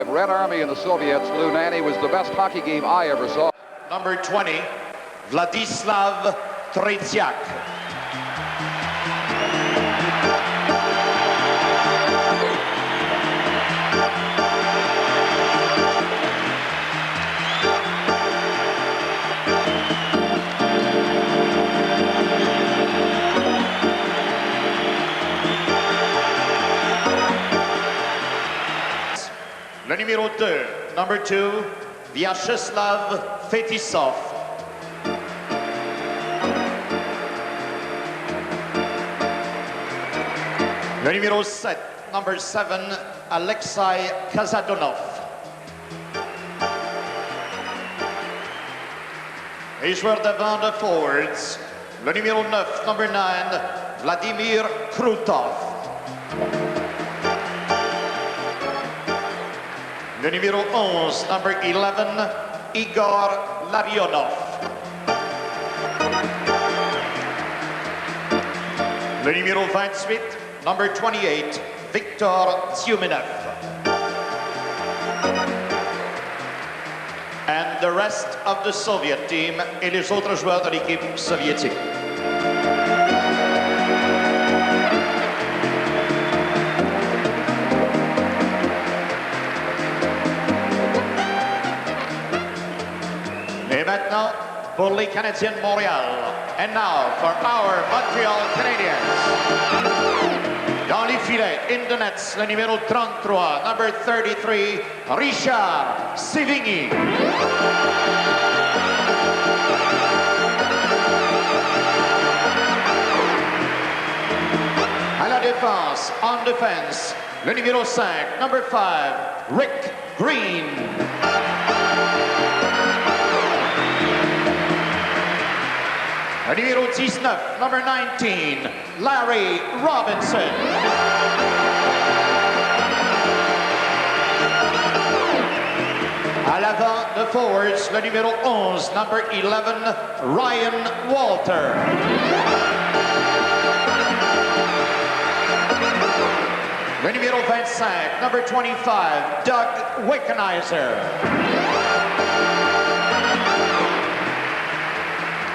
Red Army and the Soviets, Lou Nanny, was the best hockey game I ever saw. Number 20, Vladislav Tretiak. Le numéro 2, number 2, Vyacheslav Fetisov. Le numéro 7, number 7, Alexei Kasatonov. Les joueurs devant de forwards, le numéro 9, number 9, Vladimir Krutov. Le numéro 11, number 11, Igor Larionov. Le numéro 28, number 28, Victor Tюменев. And the rest of the Soviet team et les autres joueurs de l'équipe soviétique. Et maintenant, pour les Canadiens de Montréal. And now, for our Montreal Canadiens. Dans les filets, in the nets, le numéro 33, number 33, Richard Sévigny. À la défense, on defense, le numéro 5, number 5, Rick Green. Le numéro 19, number 19, Larry Robinson. À l'avant de forwards, le numéro 11, number 11, Ryan Walter. Le numéro 25, number 25, Doug Wickenheiser.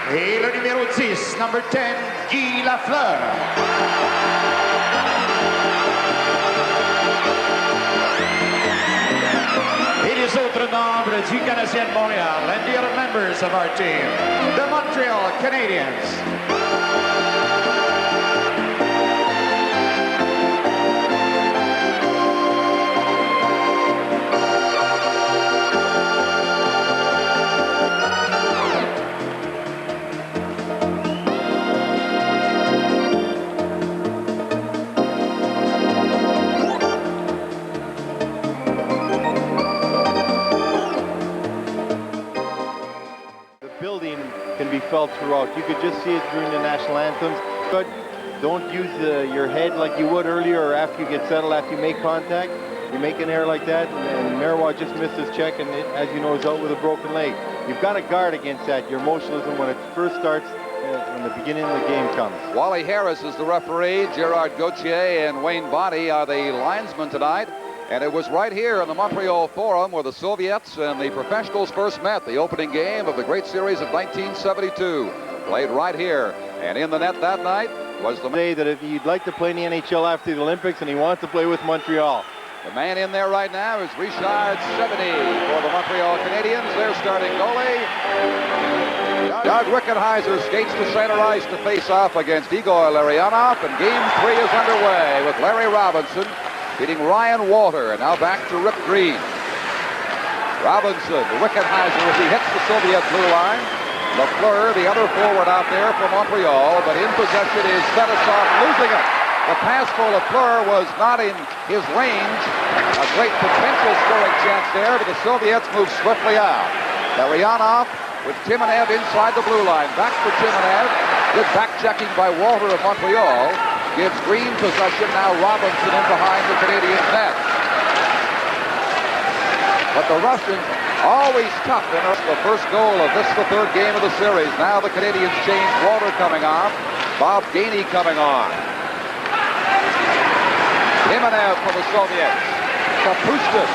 Et le numéro 10, number 10, Guy Lafleur. Et les autres membres du Canadien de Montréal and the other members of our team, the Montreal Canadiens. Felt throughout. You could just see it during the national anthems. But don't use your head like you would earlier or after you get settled, after you make contact. You make an error like that, and Marois just missed his check, and as you know, is out with a broken leg. You've got to guard against that, your emotionalism when it first starts, when the beginning of the game comes. Wally Harris is the referee. Gerard Gauthier and Wayne Bonney are the linesmen tonight. And it was right here in the Montreal Forum where the Soviets and the professionals first met. The opening game of the great series of 1972 played right here. And in the net that night was the day that if he'd like to play in the NHL after the Olympics, and he wants to play with Montreal. The man in there right now is Richard Sévigny for the Montreal Canadiens. Their starting goalie. Doug Wickenheiser skates to center ice to face off against Igor Larionov. And game 3 is underway with Larry Robinson beating Ryan Walter, and now back to Rick Green. Robinson, Wickenheiser as he hits the Soviet blue line. Lafleur, the other forward out there for Montreal, but in possession is Fettisov, losing it. The pass for Lafleur was not in his range. A great potential scoring chance there, but the Soviets move swiftly out. Larionov with Timonev inside the blue line. Back for Timonev. Good back-checking by Walter of Montreal. Gives Green possession, now Robinson in behind the Canadian net. But the Russians always tough in the first goal of this, the third game of the series. Now the Canadians change. Walter coming off. Bob Gейни coming on. Timonev for the Soviets. Kapustin.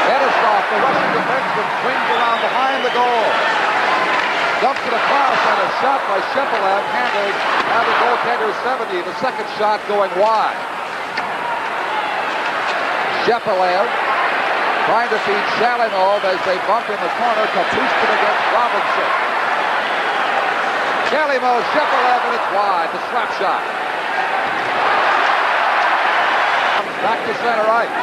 Fettisov, the Russian defenseman, swings around behind the goal. Dumps it across and a shot by Shepelev handled by the goaltender 70. The second shot going wide. Shepelev trying to feed Shalimov as they bump in the corner. Kapustin against Robinson. Shalimov, Shepelev, and it's wide. The slap shot. Comes back to center ice.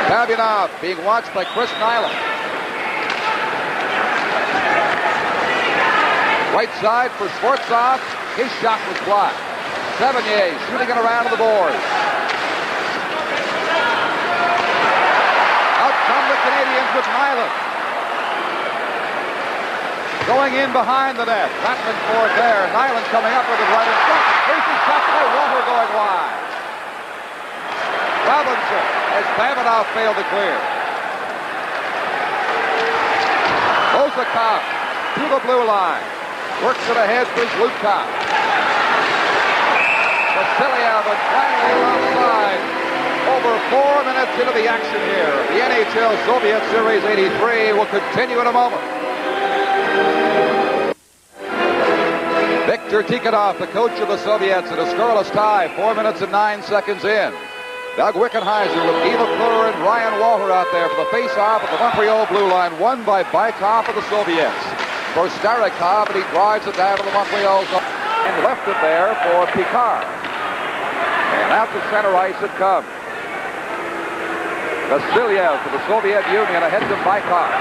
Babinov being watched by Chris Nyland. Right side for Skvortsov. His shot was blocked. Sevigny shooting it around the boards. Out come the Canadiens with Nyland. Going in behind the net. Batman for it there. Nyland coming up with it right in front. Here's the shot by Walter going wide. Robinson as Babinov failed to clear. Vozakov to the blue line. Works it ahead for Zlukov. Vasilyev and finally offside. Over 4 minutes into the action here. The NHL Soviet Series 83 will continue in a moment. Viktor Tikhonov, the coach of the Soviets, in a scoreless tie, 4 minutes and 9 seconds in. Doug Wickenheiser with Guy McClure and Ryan Walter out there for the face-off at the Montreal blue line, won by Bykov of the Soviets. For Starikov, and he drives it down to the Montreal zone and left it there for Picard. And out to center ice it comes. Vasilyev for the Soviet Union ahead to Bykov.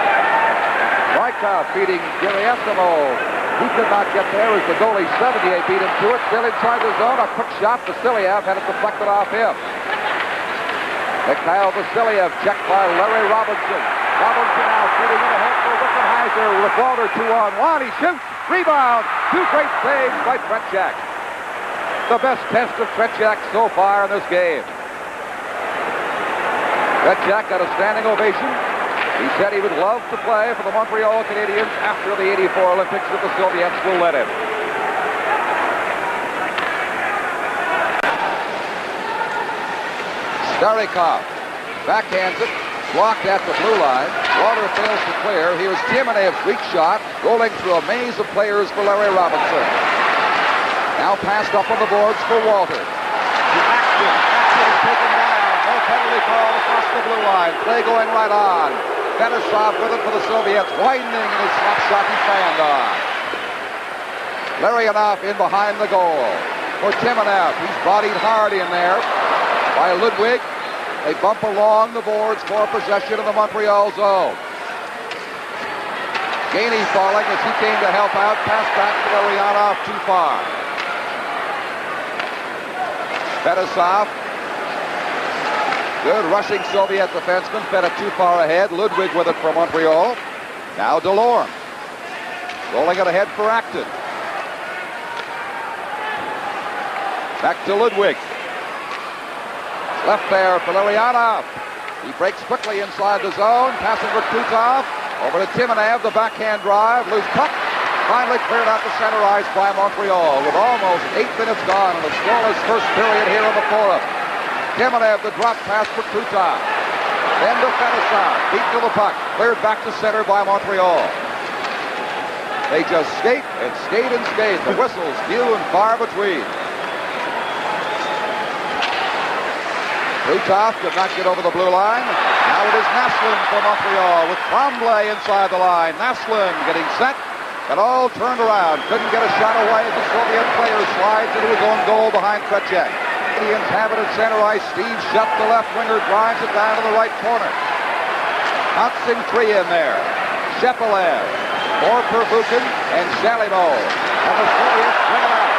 Bykov feeding Gerasimov. He could not get there as the goalie 78 beat him to it. Still inside the zone, a quick shot. Vasilyev had it deflected off him. Mikhail Vasilyev checked by Larry Robinson. Robinson now shooting in ahead for Wickenheiser with Walter 2-on-1. He shoots. Rebound. Two great saves by Tretiak. The best test of Tretiak so far in this game. Tretiak got a standing ovation. He said he would love to play for the Montreal Canadiens after the 84 Olympics if the Soviets will let him. Starikov backhands it, blocked at the blue line. Walter fails to clear. Here's Timonev's weak shot, rolling through a maze of players for Larry Robinson. Now passed up on the boards for Walter. To Axton. Axton is taken down. No penalty call across the blue line. Play going right on. Fettisov with it for the Soviets. Winding in his slap shot he fanned on. Larionov in behind the goal. For Timonev. He's bodied hard in there by Ludwig. They bump along the boards for possession in the Montreal zone. Geyni falling as he came to help out. Pass back to Larionov too far. Fettisov. Good rushing Soviet defenseman. Fed it too far ahead. Ludwig with it for Montreal. Now Delorme. Rolling it ahead for Acton. Back to Ludwig. Left there for Larionov. He breaks quickly inside the zone. Passing for Krutov. Over to Timonev. The backhand drive. Loose puck. Finally cleared out the center ice by Montreal with almost 8 minutes gone in the scoreless first period here in the Forum. Timonev, the drop pass for Krutov. Then to Fettisov. Beat to the puck. Cleared back to center by Montreal. They just skate and skate and skate. The whistles few and far between. Krutov could not get over the blue line. Now it is Naslund for Montreal with Tremblay inside the line. Naslund getting set. Got all turned around. Couldn't get a shot away as the Soviet player slides into his own goal behind Tretiak. Canadiens have it at center ice. Steve Shutt, the left winger, drives it down to the right corner. Hudson three in there. Shepelev, Pervukin, and Shalimov. And the Soviets bring it out.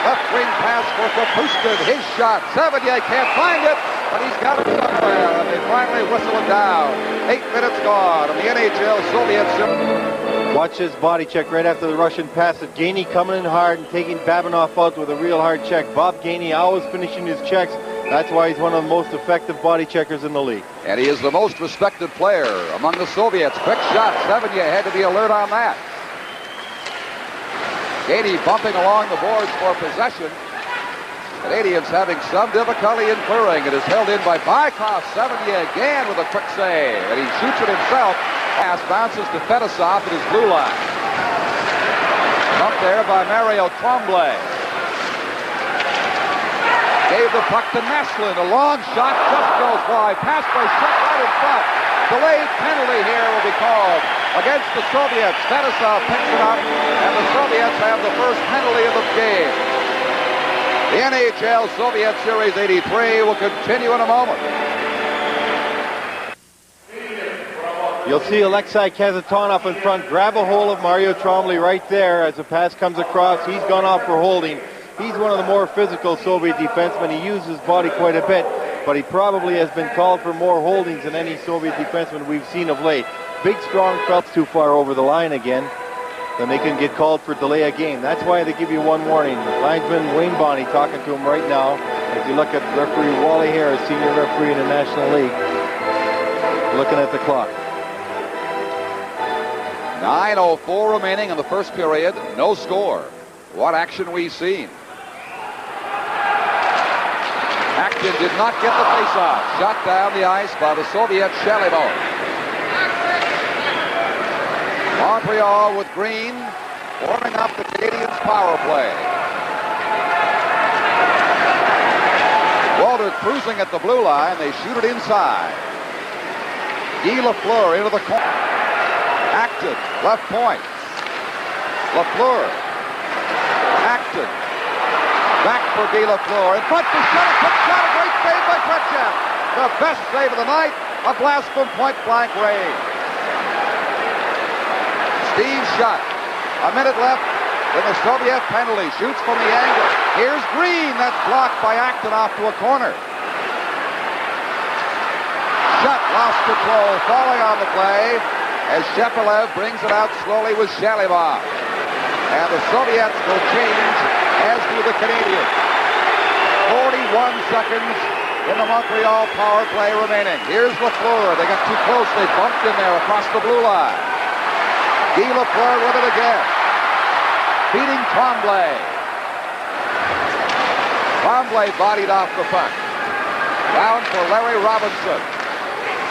Left wing pass for Kapustin. His shot. Sevigny can't find it, but he's got it somewhere. And they finally whistle it down. 8 minutes gone. And the NHL Soviets. Watch his body check right after the Russian pass. Geyni coming in hard and taking Babinov out with a real hard check. Bob Geyni always finishing his checks. That's why he's one of the most effective body checkers in the league. And he is the most respected player among the Soviets. Quick shot. Sevigny had to be alert on that. Geyni bumping along the boards for possession. Canadiens having some difficulty in clearing. It is held in by Bykov. Sevigny again with a quick save. And he shoots it himself. Pass bounces to Fettisov at his blue line. Up there by Mario Tremblay. Gave the puck to Neslin. A long shot just goes wide. Pass by Shutt right in front. Delayed penalty here will be called against the Soviets. Fettisov picks it up, and the Soviets have the first penalty of the game. The NHL Soviet Series 83 will continue in a moment. You'll see Alexei Kasatonov in front, grab a hold of Mario Tremblay right there as the pass comes across. He's gone off for holding. He's one of the more physical Soviet defensemen. He uses his body quite a bit, but he probably has been called for more holdings than any Soviet defenseman we've seen of late. Big, strong felt too far over the line again. Then they can get called for delay of game. That's why they give you one warning. Linesman Wayne Bonney talking to him right now. As you look at referee Wally Harris, senior referee in the National League, looking at the clock. 9:04 remaining in the first period. No score. What action we've seen. Acton did not get the face-off. Shot down the ice by the Soviet Shalimov. Montreal with Green warming up the Canadiens' power play. Walter cruising at the blue line. They shoot it inside. Guy Lafleur into the corner. Acton, left point. Lafleur. Acton. Back for Guy Lafleur. In front for Shutt. A quick shot. A great save by Tretiak. The best save of the night. A blast from point-blank range. Steve Shutt. A minute left in the Soviet penalty. Shoots from the angle. Here's Green. That's blocked by Acton off to a corner. Shutt lost control. Falling on the play as Shepelev brings it out slowly with Shalimov. And the Soviets will change, as do the Canadiens. 41 seconds in the Montreal power play remaining. Here's Lafleur. They got too close. They bumped in there across the blue line. Guy Lafleur with it again. Beating Tremblay. Tremblay bodied off the puck. Down for Larry Robinson.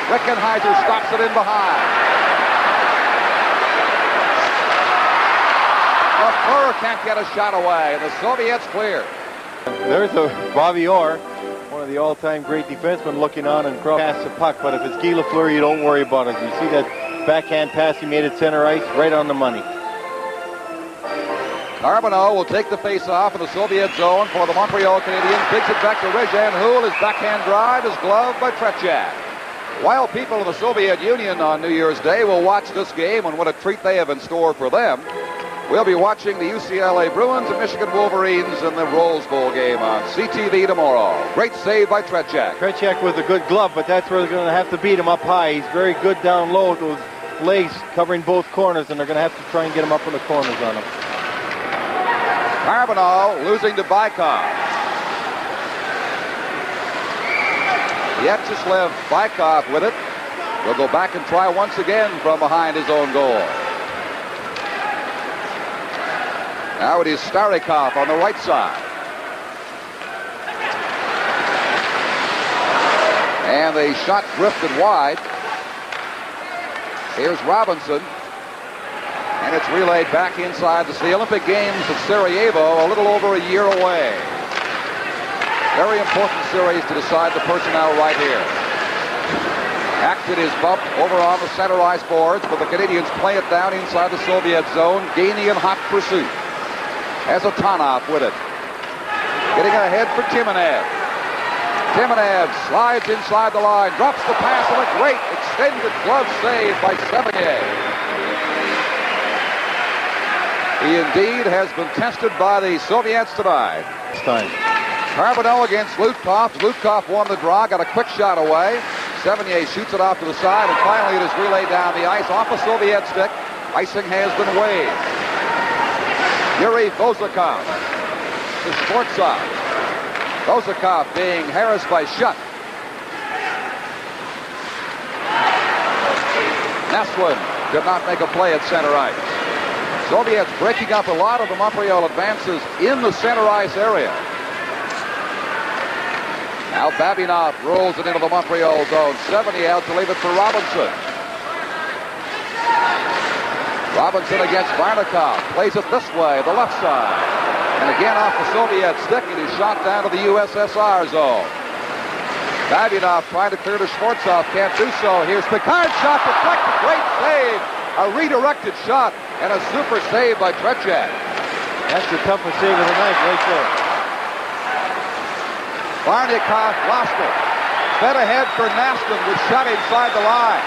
Wickenheiser stops it in behind. Lafleur can't get a shot away, and the Soviets clear. There's a Bobby Orr, one of the all-time great defensemen, looking on and pass the puck. But if it's Guy Lafleur, you don't worry about it. You see that backhand pass he made at center ice, right on the money. Carbonneau will take the face-off in the Soviet zone for the Montreal Canadiens. Digs it back to Rejan Houle. His backhand drive is gloved by Tretiak. While people in the Soviet Union on New Year's Day will watch this game, and what a treat they have in store for them, we'll be watching the UCLA Bruins and Michigan Wolverines in the Rose Bowl game on CTV tomorrow. Great save by Tretiak. Tretiak with a good glove, but that's where they're going to have to beat him up high. He's very good down low with those legs covering both corners, and they're going to have to try and get him up in the corners on him. Carbonneau losing to Bykov. Vyacheslav Bykov with it. Will go back and try once again from behind his own goal. Now it is Starikov on the right side. And the shot drifted wide. Here's Robinson. And it's relayed back inside the Olympic Games of Sarajevo, a little over a year away. Very important series to decide the personnel right here. Acton is bumped over on the center ice boards, but the Canadiens play it down inside the Soviet zone. Geyni in hot pursuit. Has a Tanov with it. Getting ahead for Timanev. Timanev slides inside the line, drops the pass, and a great extended glove save by Sevigny. He indeed has been tested by the Soviets tonight. This time. Carbonneau against Zhlutkov. Zhlutkov won the draw, got a quick shot away. Sevigny shoots it off to the side, and finally it is relayed down the ice off a Soviet stick. Icing has been waived. Yuri Vozakov to Skvortsov. Vozakov being harassed by Shutt. Neslin did not make a play at center ice. Soviets breaking up a lot of the Montreal advances in the center ice area. Now Babinov rolls it into the Montreal zone. 70 out to leave it for Robinson. Robinson against Varnakov. Plays it this way, the left side. And again off the Soviet stick, and he's shot down to the USSR zone. Babinov trying to clear to Skvortsov. Can't do so. Here's Picard's shot deflected. Great save. A redirected shot and a super save by Tretiak. That's the toughest save of the night right there. Varnakov lost it. Fed ahead for Naston, was shot inside the line.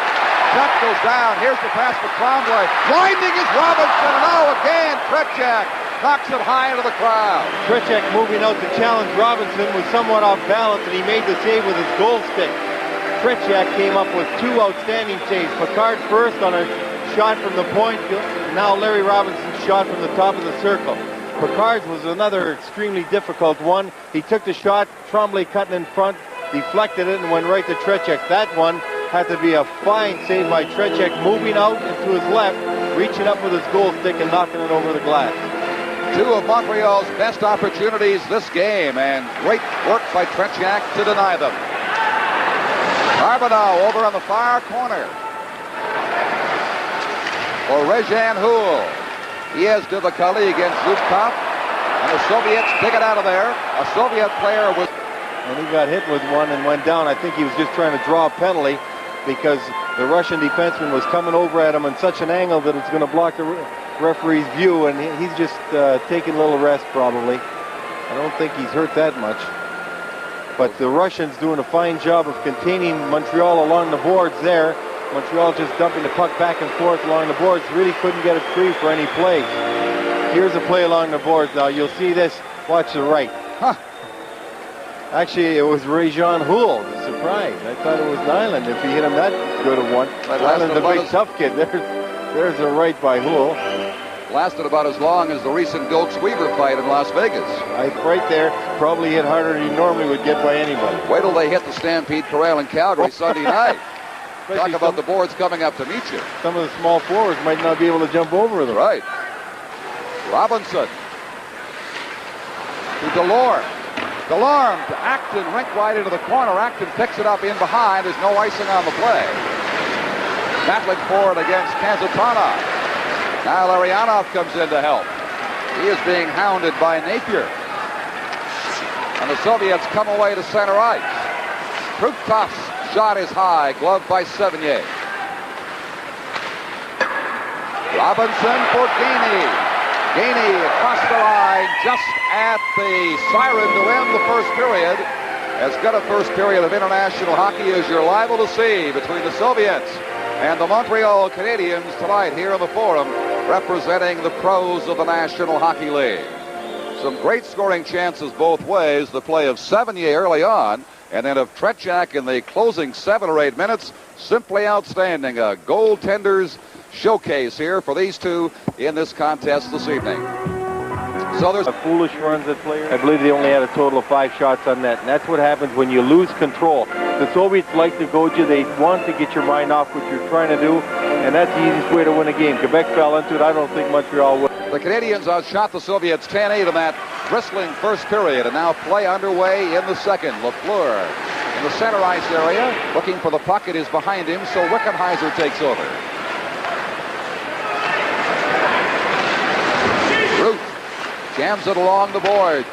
Shot goes down. Here's the pass for Tremblay. Winding is Robinson. And now again, Tretiak knocks it high into the crowd. Tretiak moving out to challenge Robinson was somewhat off balance, and he made the save with his goal stick. Tretiak came up with two outstanding saves. Picard first on a shot from the point. Now Larry Robinson's shot from the top of the circle. Picard's was another extremely difficult one. He took the shot, Tremblay cutting in front, deflected it, and went right to Tretiak. That one had to be a fine save by Tretiak, moving out and to his left, reaching up with his goal stick and knocking it over the glass. Two of Montreal's best opportunities this game, and great work by Tretiak to deny them. Carbonneau over on the far corner for Rezhan Houl. He has difficulty against Zubkov, and the Soviets dig it out of there. A Soviet player was... And he got hit with one and went down. I think he was just trying to draw a penalty because the Russian defenseman was coming over at him in such an angle that it's going to block the referee's view, and he's just taking a little rest probably. I don't think he's hurt that much. But the Russians doing a fine job of containing Montreal along the boards there. Montreal just dumping the puck back and forth along the boards. Really couldn't get it free for any play. Here's a play along the boards now. You'll see this. Watch the right. Huh. Actually, it was Rezhan Houl. Surprise. I thought it was Nyland if he hit him that good of one. Nyland's a big tough kid. There's a right by Houl. Lasted about as long as the recent Gilks-Weaver fight in Las Vegas. Right there, probably hit harder than he normally would get by anybody. Wait till they hit the Stampede Corral in Calgary Sunday night. Talk about the boards coming up to meet you. Some of the small forwards might not be able to jump over them. Right. Robinson to Delorme. Delorme to Acton, rink wide into the corner. Acton picks it up in behind. There's no icing on the play. Battling forward against Kazatana. Now Larionov comes in to help. He is being hounded by Napier. And the Soviets come away to center ice. Krutov's shot is high, gloved by Sevigny. Robinson for Geyni. Geyni across the line just at the siren to end the first period. As good a first period of international hockey as you're liable to see between the Soviets and the Montreal Canadiens tonight here in the Forum, representing the pros of the National Hockey League. Some great scoring chances both ways. The play of Sevigny early on, and then of Tretiak in the closing 7 or 8 minutes. Simply outstanding. A goaltender's showcase here for these two in this contest this evening. So there's foolish runs at players. I believe they only had a total of 5 shots on net, and that's what happens when you lose control. The Soviets like to goad you. They want to get your mind off what you're trying to do, and that's the easiest way to win a game. Quebec fell into it. I don't think Montreal will. The Canadiens outshot the Soviets 10-8 in that bristling first period, and now play underway in the second. Lafleur in the center ice area, looking for the puck. It is behind him, so Wickenheiser takes over. Root jams it along the boards.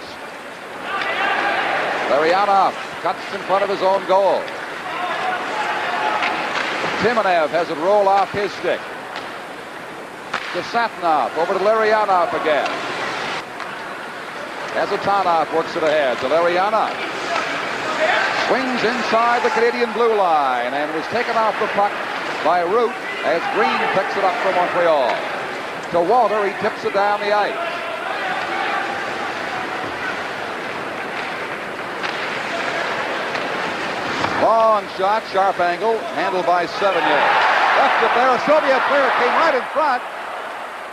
Larionov cuts in front of his own goal. Timonev has it roll off his stick. To Satnov, over to Larionov again. Kazatanov works it ahead to Larionov. Swings inside the Canadian blue line and was taken off the puck by Root as Green picks it up for Montreal. To Walter, he tips it down the ice. Long shot, sharp angle, handled by Sevigny. Left it there, a Soviet player came right in front.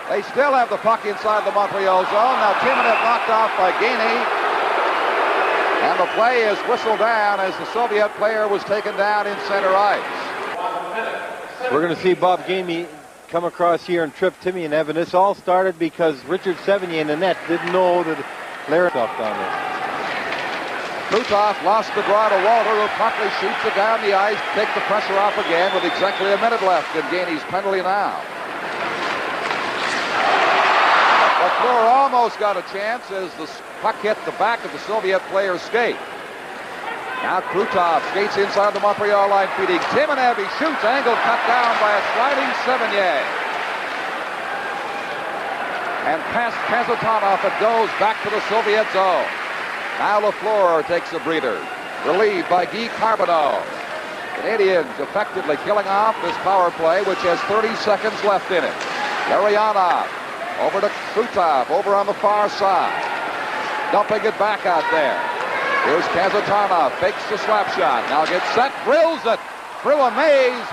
They still have the puck inside the Montreal zone. Now Timonev knocked off by Geyni. And the play is whistled down as the Soviet player was taken down in center ice. We're going to see Bob Geyni come across here and trip Timonev, and this all started because Richard Sevigny in the net didn't know that Larry stopped on this. Krutov lost the draw to Walter, who promptly shoots it down the ice, take the pressure off again with exactly a minute left in Gainy's penalty now. LaFleur almost got a chance as the puck hit the back of the Soviet player's skate. Now Krutov skates inside the Montreal line, feeding Timonev. He shoots, angle cut down by a sliding Sevigny. And past Kasatonov, it goes back to the Soviet zone. Now LaFleur takes a breather. Relieved by Guy Carbonneau. Canadiens effectively killing off this power play, which has 30 seconds left in it. Larionov over to Krutov, over on the far side. Dumping it back out there. Here's Kasatonov, fakes the slap shot. Now gets set, drills it through a maze.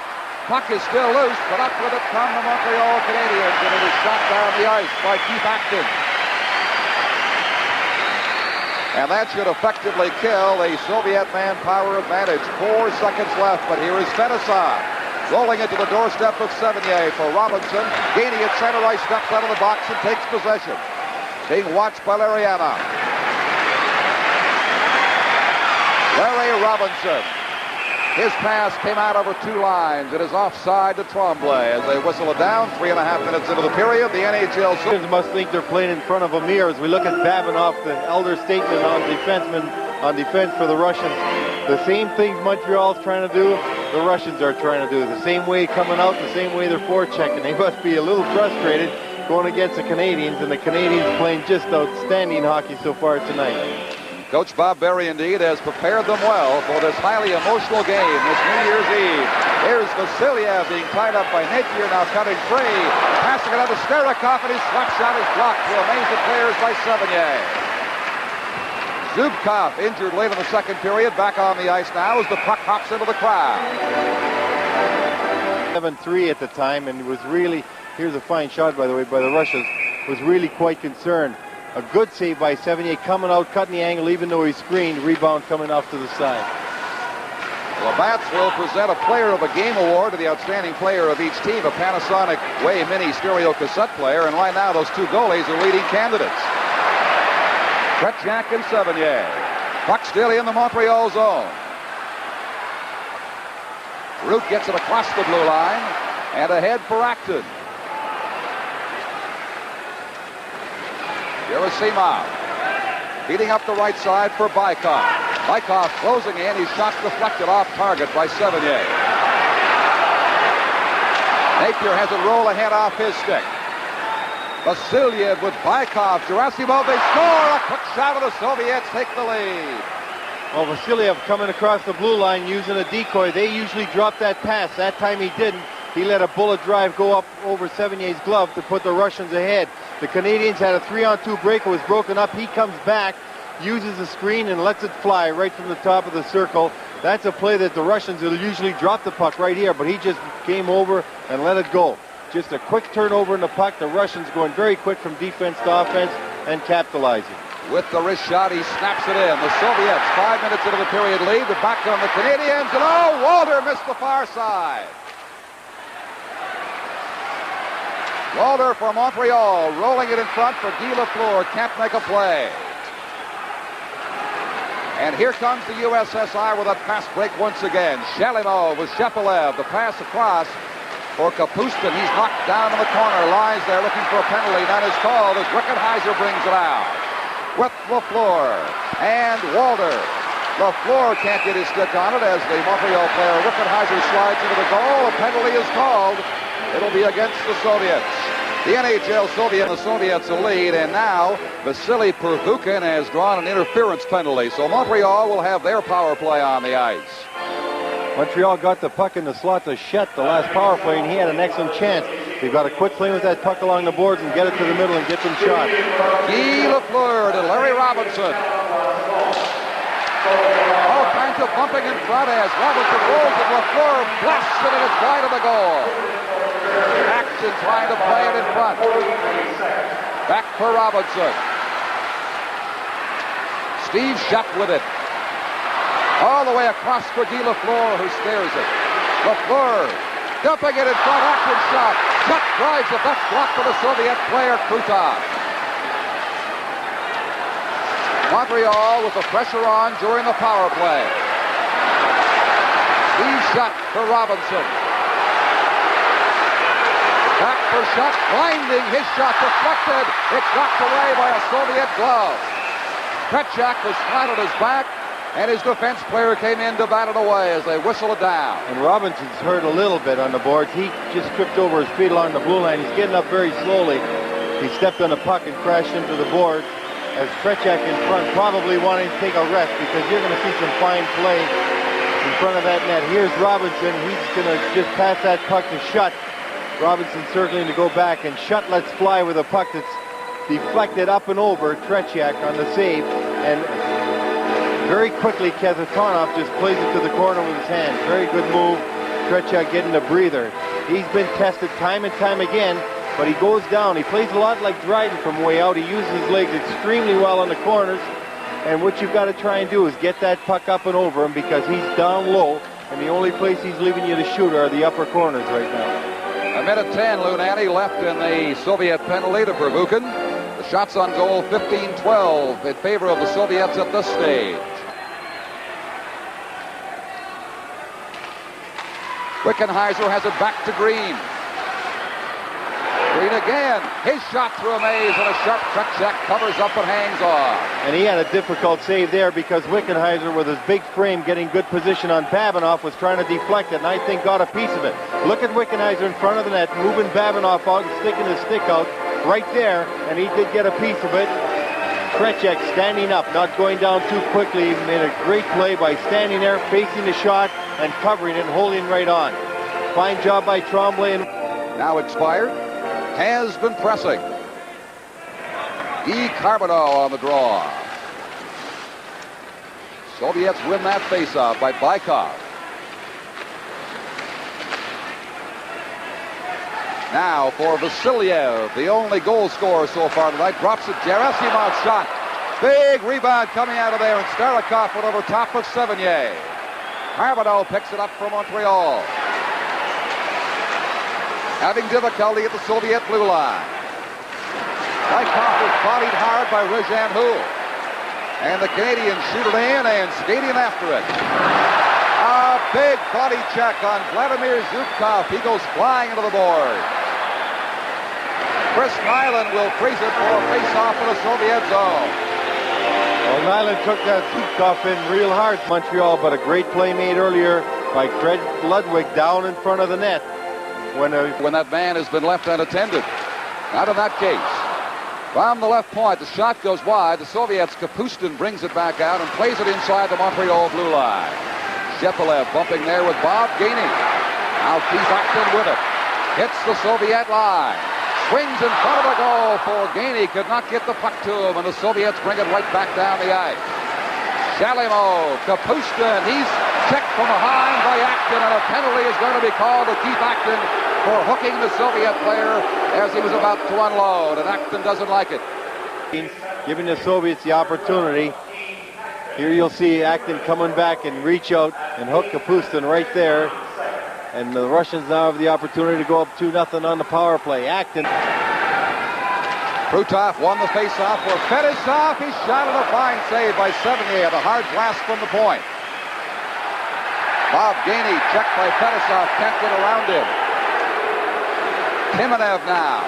Puck is still loose, but up with it come the Montreal Canadiens, and it is shot down the ice by Keith Acton. And that should effectively kill the Soviet manpower advantage. 4 seconds left, but here is Fettisov. Rolling into the doorstep of Sevigny for Robinson. Gaining at center ice, steps out of the box and takes possession. Being watched by Larionov. Larry Robinson. His pass came out over 2 lines. It is offside to Tremblay as they whistle it down. 3.5 minutes into the period. The NHL must think they're playing in front of a mirror as we look at Babinov, the elder statesman on defense for the Russians. The same things Montreal's trying to do, the Russians are trying to do. The same way coming out, the same way they're forechecking. They must be a little frustrated going against the Canadiens, and the Canadiens playing just outstanding hockey so far tonight. Coach Bob Berry, indeed, has prepared them well for this highly emotional game this New Year's Eve. Here's Vasiliev being tied up by Napier, now cutting free. Passing it out to Starikov, and his slap shot is blocked to amaze the players by Sevigny. Zubkov injured late in the second period, back on the ice now as the puck hops into the crowd. 7-3 at the time, and was really, here's a fine shot, by the way, by the Russians, was really quite concerned. A good save by Sevigny, coming out, cutting the angle, even though he screened. Rebound coming off to the side. Labatt's will present a Player of the Game award to the outstanding player of each team, a Panasonic Way Mini stereo cassette player, and right now those 2 goalies are leading candidates. Kretjak and Sevigny. Puck still in the Montreal zone. Root gets it across the blue line, and ahead for Acton. Gerasimov beating up the right side for Bykov. Bykov closing in. His shot deflected off target by Sevigny. Napier has it roll ahead off his stick. Vasiliev with Bykov. Gerasimov, they score. A quick shot of the Soviets take the lead. Well, Vasiliev coming across the blue line using a decoy. They usually drop that pass. That time he didn't. He let a bullet drive go up over Sevigny's glove to put the Russians ahead. The Canadiens had a 3-on-2 break. It was broken up. He comes back, uses the screen, and lets it fly right from the top of the circle. That's a play that the Russians will usually drop the puck right here, but he just came over and let it go. Just a quick turnover in the puck. The Russians going very quick from defense to offense and capitalizing. With the wrist shot, he snaps it in. The Soviets, 5 minutes into the period lead. They're back on the Canadiens, and oh, Walter missed the far side. Walter for Montreal, rolling it in front for Guy Lafleur, can't make a play. And here comes the USSR with a fast break once again. Shalimov with Shepelev, the pass across for Kapustin. He's knocked down in the corner, lies there looking for a penalty. That is called as Wickenheiser brings it out. With Lafleur and Walter. Lafleur can't get his stick on it as the Montreal player Wickenheiser slides into the goal. A penalty is called. It'll be against the Soviets. The NHL the Soviets will lead, and now Vasily Pervukin has drawn an interference penalty. So Montreal will have their power play on the ice. Montreal got the puck in the slot to Shet, the last power play, and he had an excellent chance. They've got a quick play with that puck along the boards and get it to the middle and get them shot. Guy Lafleur to Larry Robinson. All kinds of bumping in front as Robinson rolls and Lafleur blasts it, and it's wide of the goal. Action trying to play it in front. Back for Robinson. Steve Shutt with it. All the way across for Guy Lafleur, who stares it. Lafleur dumping it in front. Action shot. Shutt drives the best block for the Soviet player, Krutov. Montreal with the pressure on during the power play. He's shot for Robinson. Back for shot, blinding, his shot deflected. It's knocked away by a Soviet glove. Tretiak was flat on his back, and his defense player came in to bat it away as they whistle it down. And Robinson's hurt a little bit on the boards. He just tripped over his feet along the blue line. He's getting up very slowly. He stepped on the puck and crashed into the boards as Tretiak in front probably wanting to take a rest because you're going to see some fine play in front of that net. Here's Robinson. He's going to just pass that puck to Shutt. Robinson circling to go back, and Shutt lets fly with a puck that's deflected up and over Tretiak on the save, and very quickly Kasatonov just plays it to the corner with his hand. Very good move. Tretiak getting a breather. He's been tested time and time again, but he goes down. He plays a lot like Dryden from way out. He uses his legs extremely well on the corners, and what you've got to try and do is get that puck up and over him because he's down low, and the only place he's leaving you to shoot are the upper corners right now. A minute 10, Lunani left in the Soviet penalty to Pervukin. The shots on goal 15-12 in favor of the Soviets at this stage. Wickenheiser has it back to Green. Green again. His shot through a maze, and a sharp Tretiak covers up and hangs off. And he had a difficult save there because Wickenheiser, with his big frame getting good position on Babinoff, was trying to deflect it, and I think got a piece of it. Look at Wickenheiser in front of the net, moving Babinoff out and sticking his stick out right there, and he did get a piece of it. Tretiak standing up, not going down too quickly. He made a great play by standing there, facing the shot, and covering it and holding right on. Fine job by Tremblay. Now expired. Has been pressing. E. Carbonneau on the draw. Soviets win that faceoff by Bykov. Now for Vasiliev, the only goal scorer so far tonight. Drops it. Gerasimov shot. Big rebound coming out of there, and Starikov went over top of Sevigny. Carbonneau picks it up for Montreal. Having difficulty at the Soviet blue line. Bykov is bodied hard by Rezhan Hu. And the Canadiens shoot it in and skating after it. A big body check on Vladimir Zubkov. He goes flying into the board. Chris Nyland will freeze it for a face-off in the Soviet zone. Well, Nyland took that Zubkov in real hard, Montreal, but a great play made earlier by Craig Ludwig down in front of the net. When that man has been left unattended. Not in that case. From the left point, the shot goes wide. The Soviets, Kapustin brings it back out and plays it inside the Montreal blue line. Shepelev bumping there with Bob Gaining. Now Keith Acton with it. Hits the Soviet line. Swings in front of the goal for Gaining. Could not get the puck to him, and the Soviets bring it right back down the ice. Shalimo, Kapustin, he's checked from behind by Acton, and a penalty is going to be called to Keith Acton for hooking the Soviet player as he was about to unload, and Acton doesn't like it. Giving the Soviets the opportunity. Here you'll see Acton coming back and reach out and hook Kapustin right there. And the Russians now have the opportunity to go up 2-0 on the power play. Acton. Krutov won the face-off for Fettisov. He shot at a fine save by Sevigny at a hard blast from the point. Bob Gaining checked by Fettisov. Can't get around him. Timanev now.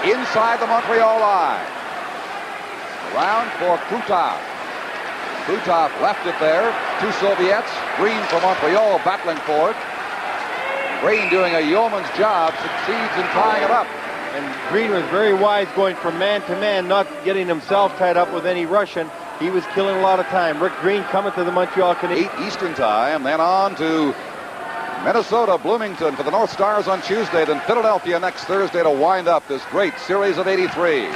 Inside the Montreal line. Around for Krutov. Krutov left it there. Two Soviets. Green for Montreal battling for it. Green doing a yeoman's job. Succeeds in tying it up. And Green was very wise going from man to man, not getting himself tied up with any Russian. He was killing a lot of time. Rick Green coming to the Montreal Canadiens. 8 Eastern time, then on to Minnesota, Bloomington for the North Stars on Tuesday, then Philadelphia next Thursday to wind up this great series of 83.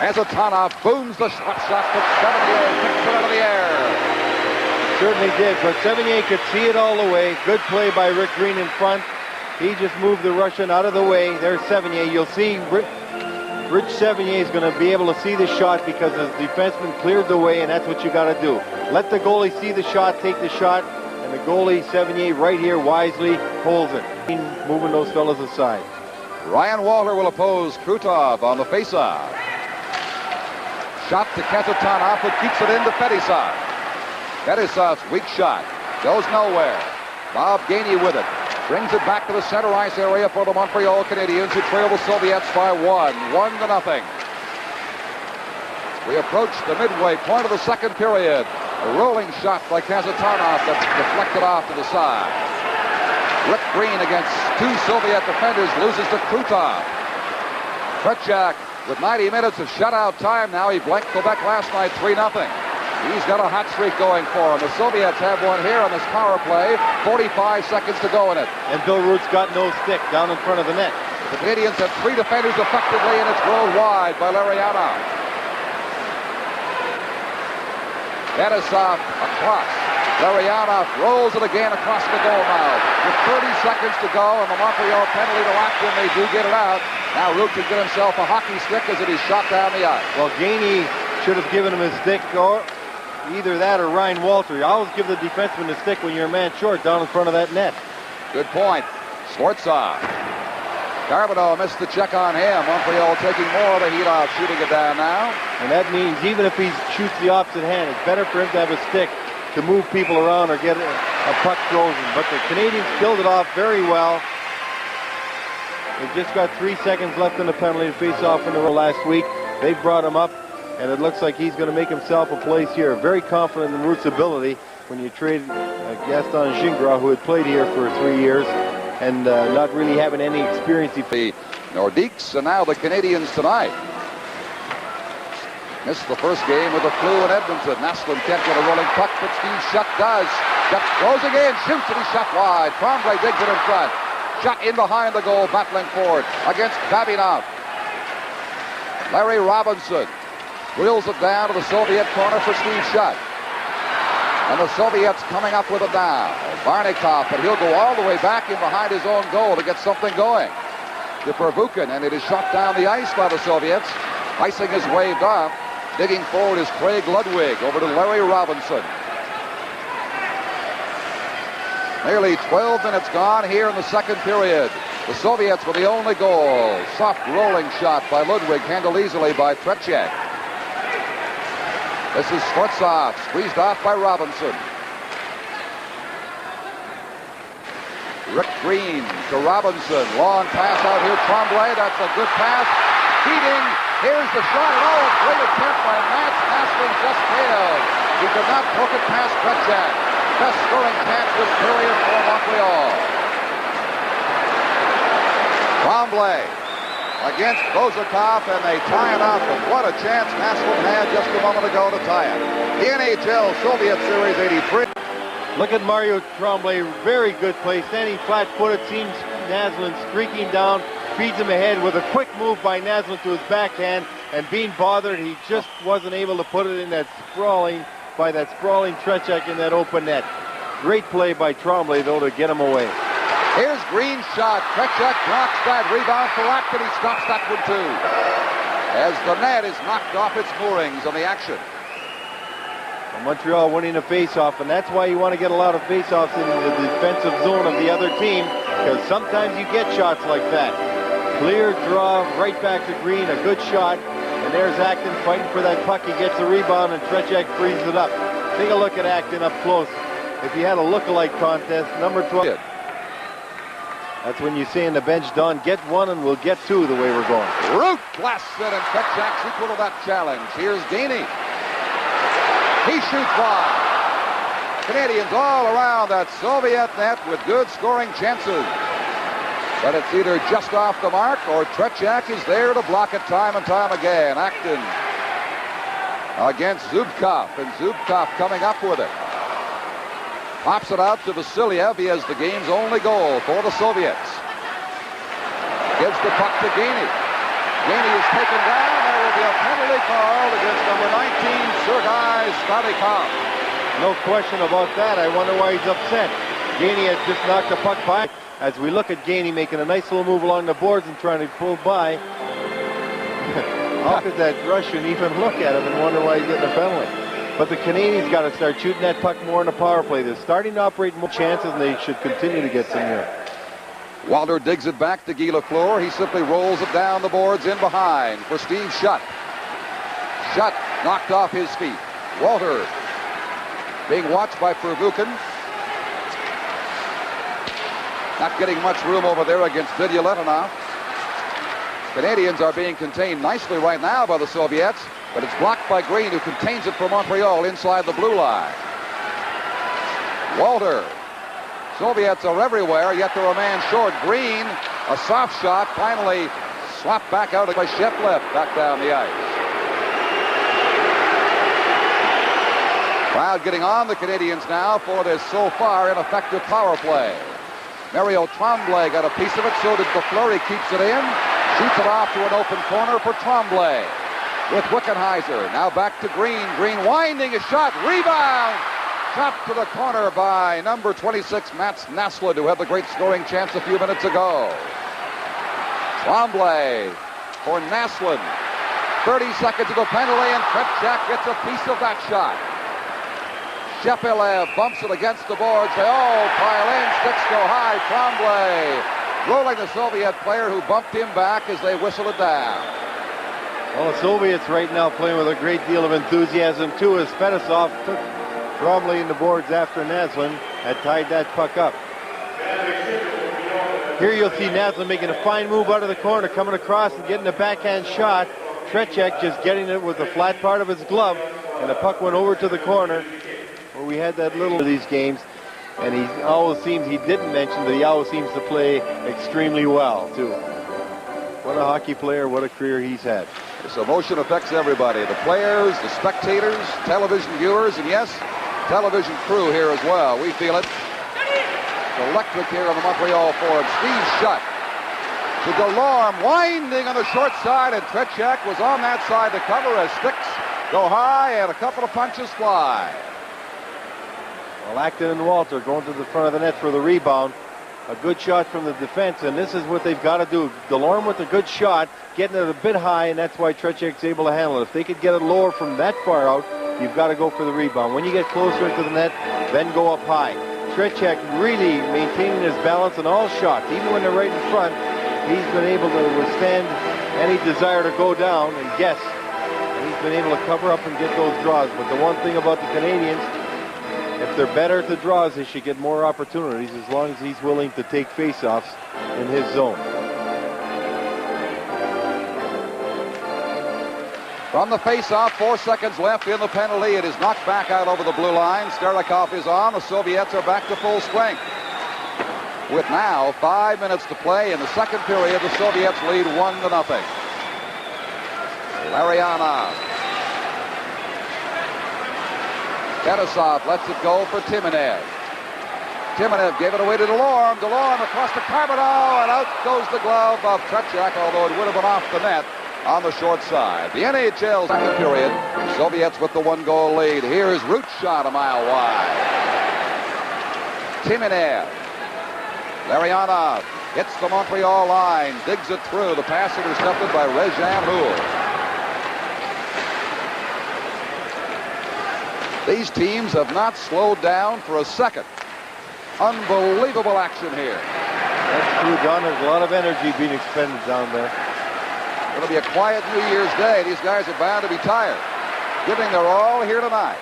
Kasatonov booms the shot, but Sevigny kicks it out of the air. Certainly did, but Sevigny could see it all the way. Good play by Rick Green in front. He just moved the Russian out of the way. There's Sevigny. You'll see Rich Sevigny is going to be able to see the shot because his defenseman cleared the way, and that's what you got to do. Let the goalie see the shot, take the shot, and the goalie, Sevigny, right here wisely holds it. Moving those fellas aside. Ryan Walter will oppose Krutov on the faceoff. Shot to Kazatanoff, who keeps it into Fetisov. Fetisov's weak shot goes nowhere. Bob Gainie with it. Brings it back to the center ice area for the Montreal Canadiens, who trail the Soviets by 1-0. We approach the midway point of the second period. A rolling shot by Kazatanoff that's deflected off to the side. Rick Green against two Soviet defenders loses to Krutov. Tretiak with 90 minutes of shutout time now. He blanked Quebec last night 3-0. He's got a hot streak going for him. The Soviets have one here on this power play. 45 seconds to go in it. And Bill Root's got no stick down in front of the net. The Canadiens have three defenders effectively, and it's rolled wide by Larionov. Fetisov across. Larionov rolls it again across the goal mouth. With 30 seconds to go and the Montreal penalty to Lockton, they do get it out. Now Root can get himself a hockey stick as it is shot down the ice. Well, Gainie should have given him his stick, or either that or Ryan Walter. You always give the defenseman the stick when you're a man short down in front of that net. Good point. Skvortsov. Carbonneau missed the check on him. Montreal taking more of the heat off, shooting it down now. And that means even if he shoots the opposite hand, it's better for him to have a stick to move people around or get a puck frozen. But the Canadiens killed it off very well. They've just got 3 seconds left in the penalty to face off in the row last week. They've brought him up, and it looks like he's going to make himself a place here. Very confident in Root's ability when you trade Gaston Gingras, who had played here for 3 years, and not really having any experience. The Nordiques and now the Canadiens tonight. Missed the first game with the flu in Edmonton. Naslund can't get a rolling puck, but Steve Shutt does. Shutt goes again, shoots, and he's shot wide. Tremblay digs it in front. Shutt in behind the goal, battling forward against Babinov. Larry Robinson wheels it down to the Soviet corner for Steve Shutt. And the Soviets coming up with it now. Varnikov, but he'll go all the way back in behind his own goal to get something going. To Pervukin, and it is shot down the ice by the Soviets. Icing is waved off. Digging forward is Craig Ludwig over to Larry Robinson. Nearly 12 minutes gone here in the second period. The Soviets with the only goal. Soft rolling shot by Ludwig, handled easily by Tretiak. This is Skvortsov, squeezed off by Robinson. Rick Green to Robinson. Long pass out here. Tremblay, that's a good pass. Feeding. Here's the shot. Oh, a great attempt by Matt Naslund, just failed. He could not poke it past Tretiak. Best scoring chance this period for Montreal. Tremblay against Vozakov, and they tie it up. And what a chance Naslund had just a moment ago to tie it. The NHL Soviet Series 83. Look at Mario Tremblay, very good play, standing flat-footed, seems Naslund streaking down, feeds him ahead with a quick move by Naslund to his backhand, and being bothered, he just wasn't able to put it in that sprawling Tretiak in that open net. Great play by Tremblay, though, to get him away. Here's Green's shot. Tretiak blocks that. Rebound for Acton. He stops that one, too. As the net is knocked off its moorings on the action. Montreal winning a face-off, and that's why you want to get a lot of face-offs in the defensive zone of the other team, because sometimes you get shots like that. Clear draw, right back to Green, a good shot, and there's Acton fighting for that puck. He gets a rebound, and Tretiak frees it up. Take a look at Acton up close. If you had a look-alike contest, number 12. That's when you say in the bench, Don, get one and we'll get two the way we're going. Root blasts it, and Tretiak's equal to that challenge. Here's Gainie. He shoots wide. Canadiens all around that Soviet net with good scoring chances. But it's either just off the mark or Tretiak is there to block it time and time again. Acton against Zubkov, and Zubkov coming up with it. Pops it out to Vasiliev. He has the game's only goal for the Soviets. Gives the puck to Gainie. Gainie is taken down. There will be a penalty called against number 19, Sergei Starikov. No question about that. I wonder why he's upset. Gainie had just knocked the puck by. As we look at Gainie making a nice little move along the boards and trying to pull by, how could that Russian even look at him and wonder why he's getting a penalty? But the Canadiens got to start shooting that puck more in the power play. They're starting to operate more chances, and they should continue to get some here. Walter digs it back to Guy Lafleur. He simply rolls it down the boards in behind for Steve Shutt. Shutt knocked off his feet. Walter being watched by Pervukin. Not getting much room over there against Bilялетдинов. Canadiens are being contained nicely right now by the Soviets, but it's blocked by Green, who contains it for Montreal inside the blue line. Walter. Soviets are everywhere, yet they're a man short. Green, a soft shot, finally slapped back out by Sheplev back down the ice. Crowd getting on the Canadiens now for this so far ineffective power play. Mario Tremblay got a piece of it, so did Fleury. Keeps it in, shoots it off to an open corner for Tremblay with Wickenheiser. Now back to Green. Green winding a shot, rebound, shot to the corner by number 26, Mats Naslund, who had the great scoring chance a few minutes ago. Tremblay for Naslund. 30 seconds of the penalty, and Tretiak gets a piece of that shot. Shepelev bumps it against the boards. They all pile in. Sticks go high. Tremblay rolling the Soviet player who bumped him back as they whistle it down. Well, the Soviets right now playing with a great deal of enthusiasm too, as Fettisov took Tremblay in the boards after Naslund had tied that puck up. Here you'll see Naslund making a fine move out of the corner, coming across and getting a backhand shot. Tretiak just getting it with the flat part of his glove, and the puck went over to the corner. Where we had that little of these games, and he didn't mention that he always seems to play extremely well too. What a hockey player, what a career he's had. This emotion affects everybody, the players, the spectators, television viewers, and yes, television crew here as well. We feel it. It's electric here on the Montreal Forum. Steve Shutt to Delorme, winding on the short side, and Tretiak was on that side to cover as sticks go high and a couple of punches fly. Well, Acton and Walter going to the front of the net for the rebound. A good shot from the defense, and this is what they've got to do. Delorme with a good shot, getting it a bit high, and that's why Tretiak's able to handle it. If they could get it lower from that far out, you've got to go for the rebound. When you get closer into the net, then go up high. Tretiak really maintaining his balance on all shots. Even when they're right in front, he's been able to withstand any desire to go down and guess. And he's been able to cover up and get those draws. But the one thing about the Canadiens, if they're better at the draws, they should get more opportunities as long as he's willing to take faceoffs in his zone. From the faceoff, 4 seconds left in the penalty. It is knocked back out over the blue line. Starikov is on. The Soviets are back to full strength. With now 5 minutes to play in the second period, the Soviets lead 1-0. Larionov. Fettisov lets it go for Timunev. Timunev gave it away to Delorme. Delorme across to Carbonneau, and out goes the glove of Tretiak, although it would have been off the net on the short side. The NHL second period, Soviets with the 1-goal lead. Here's Root's shot a mile wide. Timunev. Larionov hits the Montreal line, digs it through. The pass intercepted by Rejan Houle. These teams have not slowed down for a second. Unbelievable action here. That's true, Don. There's a lot of energy being expended down there. It'll be a quiet New Year's Day. These guys are bound to be tired, giving their all here tonight.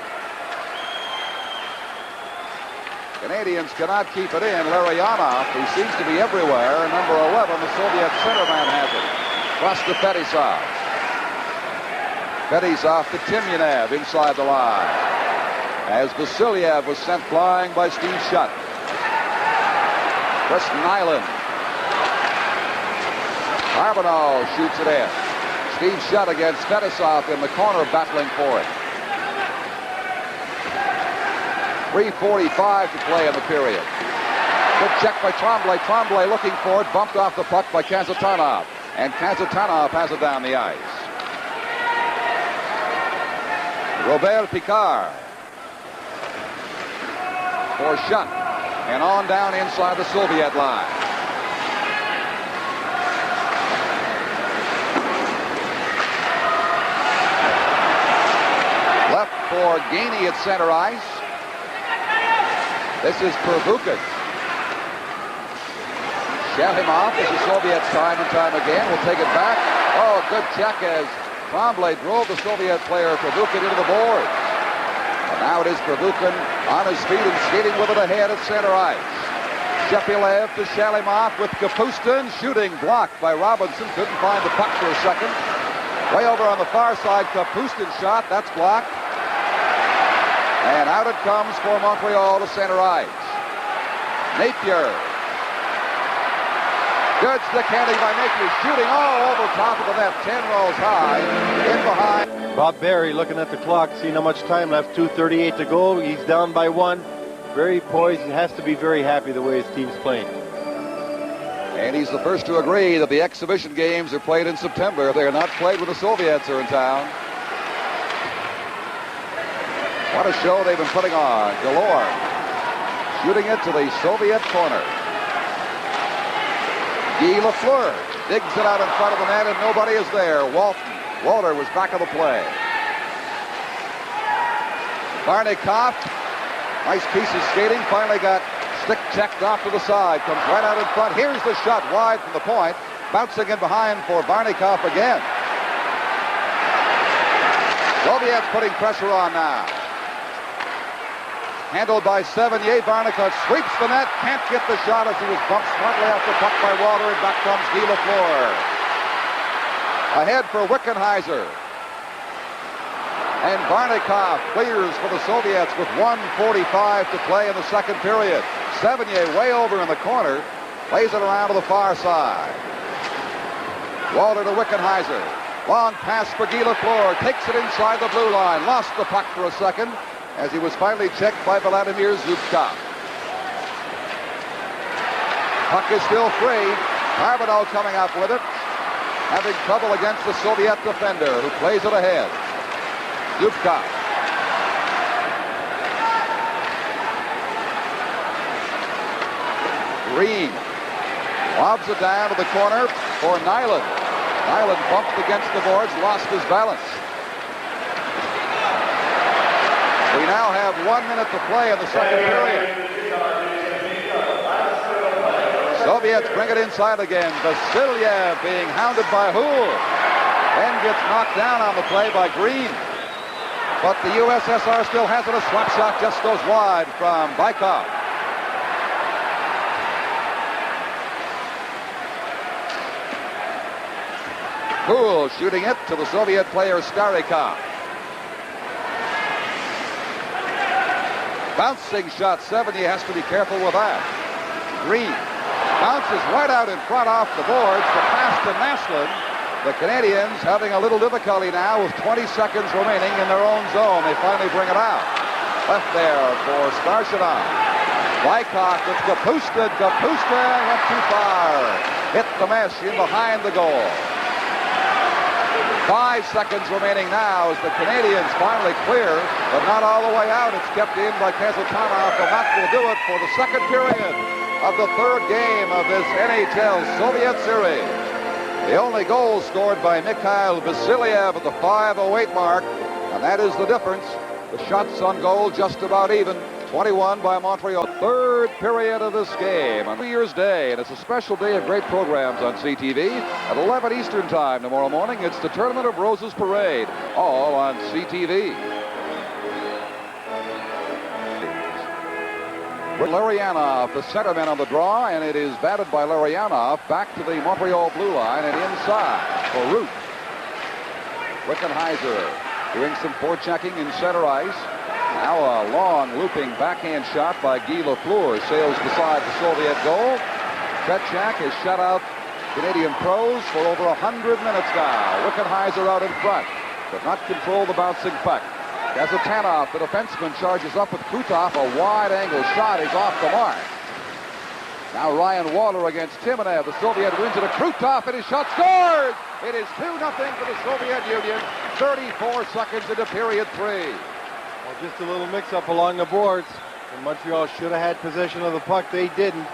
Canadiens cannot keep it in. Larionov, who seems to be everywhere, number 11, the Soviet centerman, has it. Across to Fettisov. Fettisov to Timunev inside the line, as Vasiliev was sent flying by Steve Shutt. Chris Nyland. Carbonneau shoots it in. Steve Shutt against Fettisov in the corner, battling for it. 3:45 to play in the period. Good check by Tremblay. Tremblay looking for it, bumped off the puck by Kasatonov, and Kasatonov has it down the ice. Robert Picard for Shutt, and on down inside the Soviet line. Left for Geyni at center ice. This is Pervukin. Shut him off. This is Soviets time and time again. We'll take it back. Oh, good check as Tremblay drove the Soviet player Prvukhin into the boards. And now it is Prvukhin on his feet and skating with it ahead at center ice. Shepelev to Shalimov with Kapustin shooting, blocked by Robinson. Couldn't find the puck for a second. Way over on the far side, Kapustin shot. That's blocked. And out it comes for Montreal to center ice. Napier. Good stick handling by Napier, shooting all over top of the net. 10 rows high, in behind. Bob Barry looking at the clock, seeing how much time left, 2:38 to go. He's down by one. Very poised, and has to be very happy the way his team's playing. And he's the first to agree that the exhibition games are played in September. They are not played when the Soviets are in town. What a show they've been putting on. Galore shooting it to the Soviet corner. Guy Lafleur digs it out in front of the net, and nobody is there. Walter was back of the play. Varnakov, nice piece of skating, finally got stick checked off to the side, comes right out in front. Here's the shot wide from the point, bouncing in behind for Varnakov again. Soviets putting pressure on now. Handled by Sevigny. Varnakov sweeps the net, can't get the shot as he was bumped smartly off the puck by Walter, and back comes Guy Lafleur. Ahead for Wickenheiser. And Varnakov clears for the Soviets with 1:45 to play in the second period. Sevigny way over in the corner, plays it around to the far side. Walter to Wickenheiser. Long pass for Guy Lafleur, takes it inside the blue line, lost the puck for a second as he was finally checked by Vladimir Zubkov. Puck is still free. Carbonell coming up with it, having trouble against the Soviet defender who plays it ahead. Zubkov. Green lobs it down to the corner for Nyland. Nyland bumped against the boards, lost his balance. We now have 1 minute to play in the second period. Soviets bring it inside again. Vasilyev being hounded by Houle. Then gets knocked down on the play by Green. But the USSR still has it. A swap shot just goes wide from Bykov. Houle shooting it to the Soviet player Starikov. Bouncing shot, Sevigny has to be careful with that. Green bounces right out in front off the boards. The pass to Naslin. The Canadiens having a little difficulty now with 20 seconds remaining in their own zone. They finally bring it out. Left there for Starshanov. Bykov with Kapustin. Kapustin went too far. Hit the mesh in behind the goal. 5 seconds remaining now as the Canadiens finally clear, but not all the way out. It's kept in by Kasatonov, and that will do it for the second period of the third game of this NHL Soviet series. The only goal scored by Mikhail Vasilyev at the 5:08 mark, and that is the difference. The shots on goal just about even. 21 by Montreal. Third period of this game on New Year's Day, and it's a special day of great programs on CTV. At 11 Eastern Time tomorrow morning, it's the Tournament of Roses Parade, all on CTV. Larionov, the centerman on the draw, and it is batted by Larionov back to the Montreal blue line and inside for Root. Wickenheiser doing some forechecking in center ice. Now a long looping backhand shot by Guy Lafleur sails beside the Soviet goal. Petchak has shut out Canadian pros for over 100 minutes now. Wickenheiser out in front, but not control the bouncing puck. Kasatonov, the defenseman, charges up with Krutov. A wide-angle shot is off the mark. Now Ryan Walter against Timonev. The Soviet wins it. A Krutov, and his shot scores! It is 2-0 for the Soviet Union. 34 seconds into period 3. Well, just a little mix-up along the boards. And Montreal should have had possession of the puck. They didn't.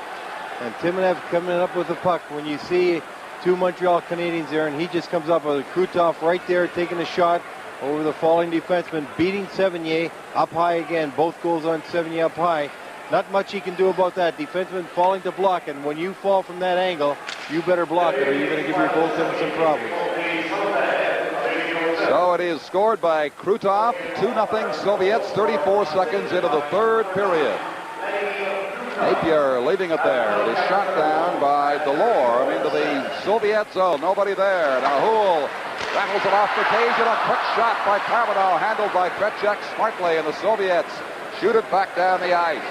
And Timonev coming up with the puck. When you see two Montreal Canadiens there, and he just comes up with Krutov right there, taking a shot over the falling defenseman, beating Sevigny up high again. Both goals on Sevigny up high. Not much he can do about that. Defenseman falling to block, and when you fall from that angle, you better block it, or you're going to give your goaltender some problems. it is scored by Krutov. 2-0 Soviets, 34 seconds into the third period. Napier leaving it there. It is shot down by Delorme into the Soviet zone. Nobody there. Now Houle rattles it off the cage, and a quick shot by Carbonell, handled by Petchek smartly, and the Soviets shoot it back down the ice.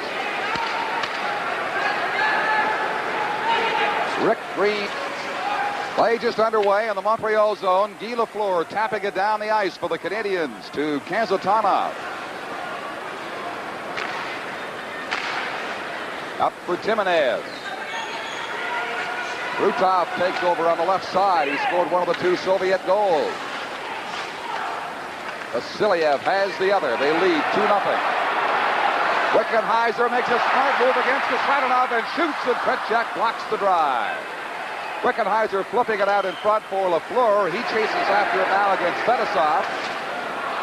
Rick Green. Play just underway in the Montreal zone. Guy Lafleur tapping it down the ice for the Canadiens to Kasatonov. Up for Timonez. Krutov takes over on the left side. He scored one of the two Soviet goals. Vasiliev has the other. They lead 2-0. Wickenheiser makes a smart move against Kasatonov and shoots, and Petchek blocks the drive. Wickenheiser flipping it out in front for Lafleur. He chases after it now against Fetisov.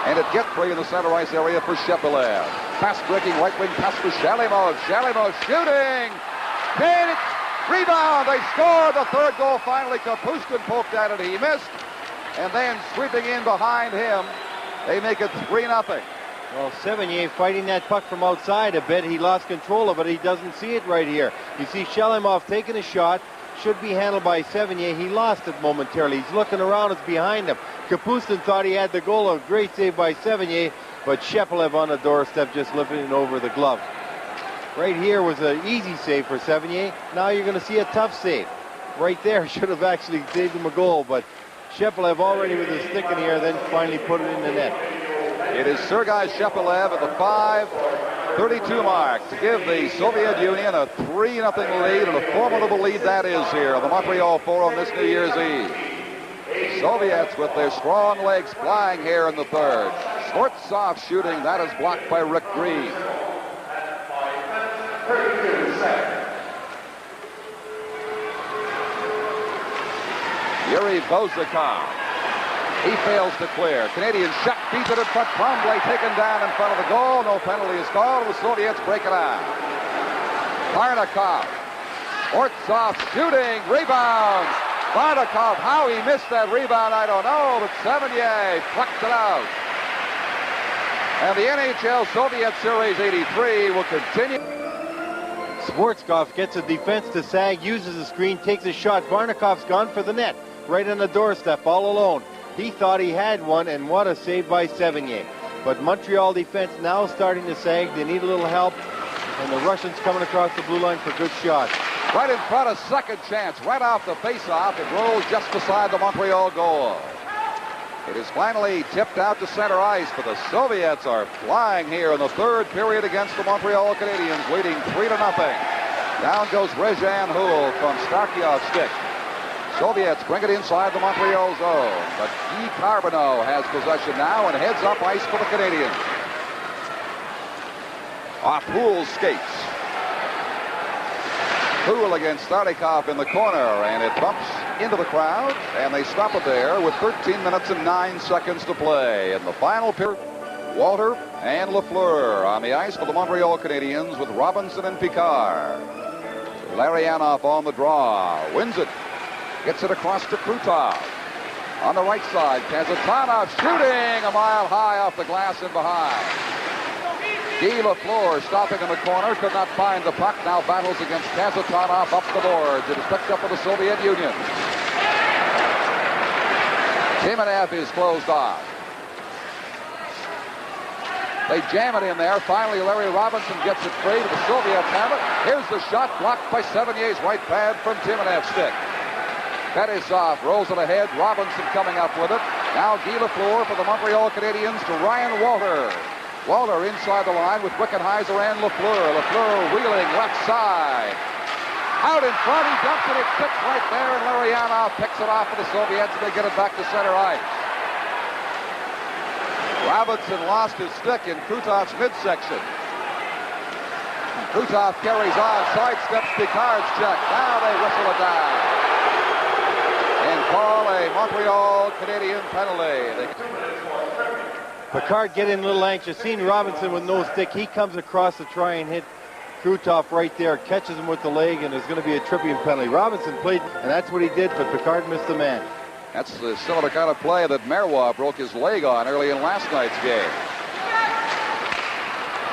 And it gets free in the center ice area for Shepelev. Fast-breaking right wing pass for Shalimov. Shalimov shooting. Big rebound. They score the third goal finally. Kapustin poked at it. He missed. And then sweeping in behind him, they make it 3-0. Well, Sevigny fighting that puck from outside a bit. He lost control of it. He doesn't see it right here. You see Shalimov taking a shot. Should be handled by Sevigny. He lost it momentarily. He's looking around. It's behind him. Kapustin thought he had the goal. A great save by Sevigny, but Shepelev on the doorstep just lifting it over the glove. Right here was an easy save for Sevigny. Now you're going to see a tough save. Right there should have actually saved him a goal, but Shepelev already with his stick in the air, then finally put it in the net. It is Sergei Shepelev at the 5:32 mark to give the Soviet Union a 3-0 lead, and a formidable lead that is here on the Montreal Forum this New Year's Eve. Soviets with their strong legs flying here in the third. Skvortsov shooting, that is blocked by Rick Green. Yuri Bozakov. He fails to clear. Canadian shot, beats it in front. Tremblay taken down in front of the goal. No penalty is called. The Soviets break it out. Varnakov. Skvortsov shooting. Rebound. Varnakov, how he missed that rebound, I don't know, but Sevigny plucked it out. And the NHL Soviet Series 83 will continue. Skvortsov gets a defense to sag, uses the screen, takes a shot. Varnakov's gone for the net, right on the doorstep, all alone. He thought he had one, and what a save by Sevigny. But Montreal defense now starting to sag. They need a little help, and the Russians coming across the blue line for good shots. Right in front, a second chance, right off the face-off. It rolls just beside the Montreal goal. It is finally tipped out to center ice, but the Soviets are flying here in the third period against the Montreal Canadiens, leading 3-0. Down goes Rezhan Houle from Starkiov's stick. Soviets bring it inside the Montreal zone, but Guy Carbonell has possession now and heads up ice for the Canadiens. Off Houle's skates. Houle against Starikov in the corner, and it bumps into the crowd, and they stop it there with 13 minutes and 9 seconds to play. In the final period, Walter and Lafleur on the ice for the Montreal Canadiens with Robinson and Picard. Larionov on the draw, wins it. Gets it across to Krutov. On the right side, Kasatonov shooting a mile high off the glass and behind. Guy Lafleur stopping in the corner, could not find the puck, now battles against Kasatonov up the boards. It is picked up for the Soviet Union. Timonez is closed off. They jam it in there. Finally, Larry Robinson gets it free. The Soviets have it. Here's the shot blocked by Sevigny's right pad from Timonez's stick. Fetisov rolls it ahead. Robinson coming up with it. Now Guy Lafleur for the Montreal Canadiens to Ryan Walter. Walter inside the line with Wickenheiser and Lafleur. Lafleur wheeling left side. Out in front, he dumps it. It sticks right there, and Larionov picks it off for the Soviets, and they get it back to center ice. Robinson lost his stick in Krutov's midsection. Krutov carries on, sidesteps Picard's check. Now they whistle it down and call a Montreal Canadian penalty. Picard getting a little anxious, seeing Robinson with no stick. He comes across to try and hit Krutov right there, catches him with the leg, and there's going to be a tripping penalty. Robinson played, and that's what he did, but Picard missed the man. That's the similar kind of play that Marois broke his leg on early in last night's game.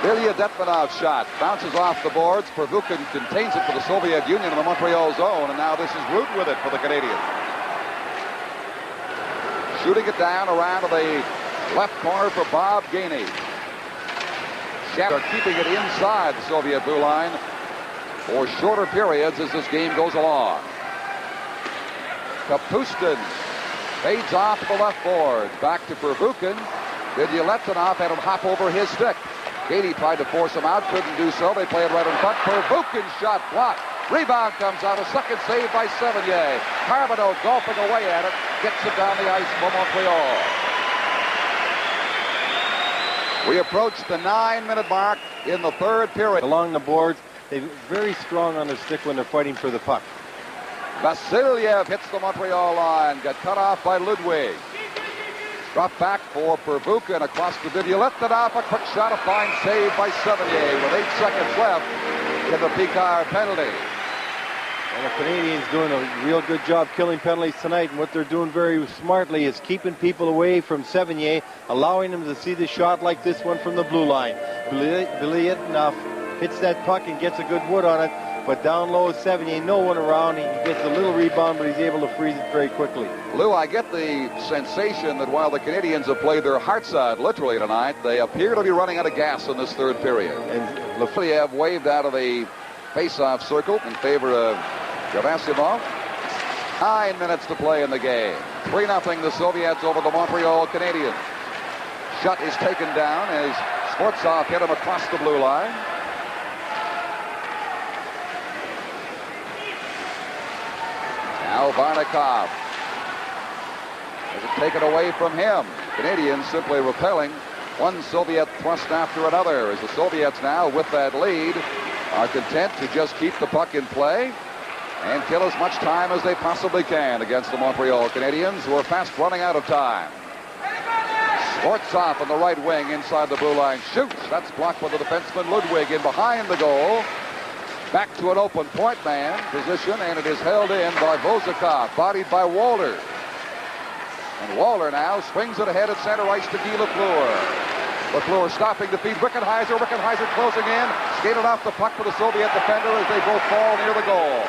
Bilялетдинов's shot bounces off the boards. Pervukin contains it for the Soviet Union in the Montreal zone, and now this is Root with it for the Canadiens. Shooting it down around to the left corner for Bob Geyni. Are keeping it inside the Soviet blue line for shorter periods as this game goes along. Kapustin fades off the left board. Back to Pervukin. Bilялетdinov had him hop over his stick. Geyni tried to force him out, couldn't do so. They play it right in front. Pervukin's shot blocked. Rebound comes out. A second save by Sevigny. Carbonneau golfing away at it. Gets it down the ice for Montreal. We approach the 9-minute mark in the third period. Along the boards, they're very strong on their stick when they're fighting for the puck. Vasiliev hits the Montreal line. Got cut off by Ludwig. Drop back for Pervukin across the Bilялетdinov. A quick shot, a fine save by Sevigny with 8 seconds left in the Picard penalty. And the Canadiens doing a real good job killing penalties tonight. And what they're doing very smartly is keeping people away from Sevigny, allowing them to see the shot like this one from the blue line. Bilялетdinov hits that puck and gets a good wood on it. But down low is Sevigny, no one around. He gets a little rebound, but he's able to freeze it very quickly. Lou, I get the sensation that while the Canadiens have played their hearts out literally tonight, they appear to be running out of gas in this third period. And Lafayette waved out of the face-off circle in favor of Gerasimov. 9 minutes to play in the game. 3-0 the Soviets over the Montreal Canadiens. Shot is taken down as Skvortsov hit him across the blue line. Now Varnakov has it taken away from him. Canadiens simply repelling one Soviet thrust after another as the Soviets now with that lead are content to just keep the puck in play and kill as much time as they possibly can against the Montreal Canadiens, who are fast running out of time. Skvortsov on the right wing inside the blue line shoots. That's blocked by the defenseman Ludwig in behind the goal. Back to an open point man position, and it is held in by Vozakov, bodied by Walter. And Walter now swings it ahead at center ice to Guy Lafleur. Lafleur stopping to feed Wickenheiser. Wickenheiser closing in. Skated off the puck for the Soviet defender as they both fall near the goal.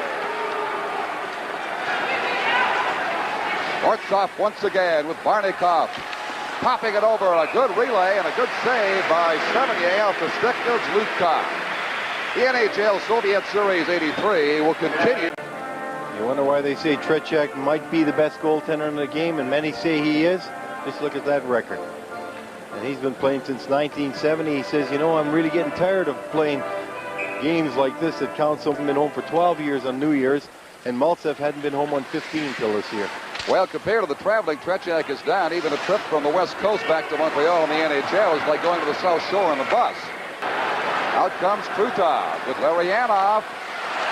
Skvortsov once again with Varnakov. Popping it over. A good relay and a good save by Sevigny off the stick of Zlukov. The NHL Soviet Series 83 will continue. You wonder why they say Tretiak might be the best goaltender in the game, and many say he is. Just look at that record. And he's been playing since 1970. He says, you know, I'm really getting tired of playing games like this that count. Someone been home for 12 years on New Year's, and Maltsev hadn't been home on 15 till this year. Well, compared to the traveling Tretiak is down, even a trip from the West Coast back to Montreal in the NHL is like going to the South Shore on the bus. Out comes Krutov with Larionov.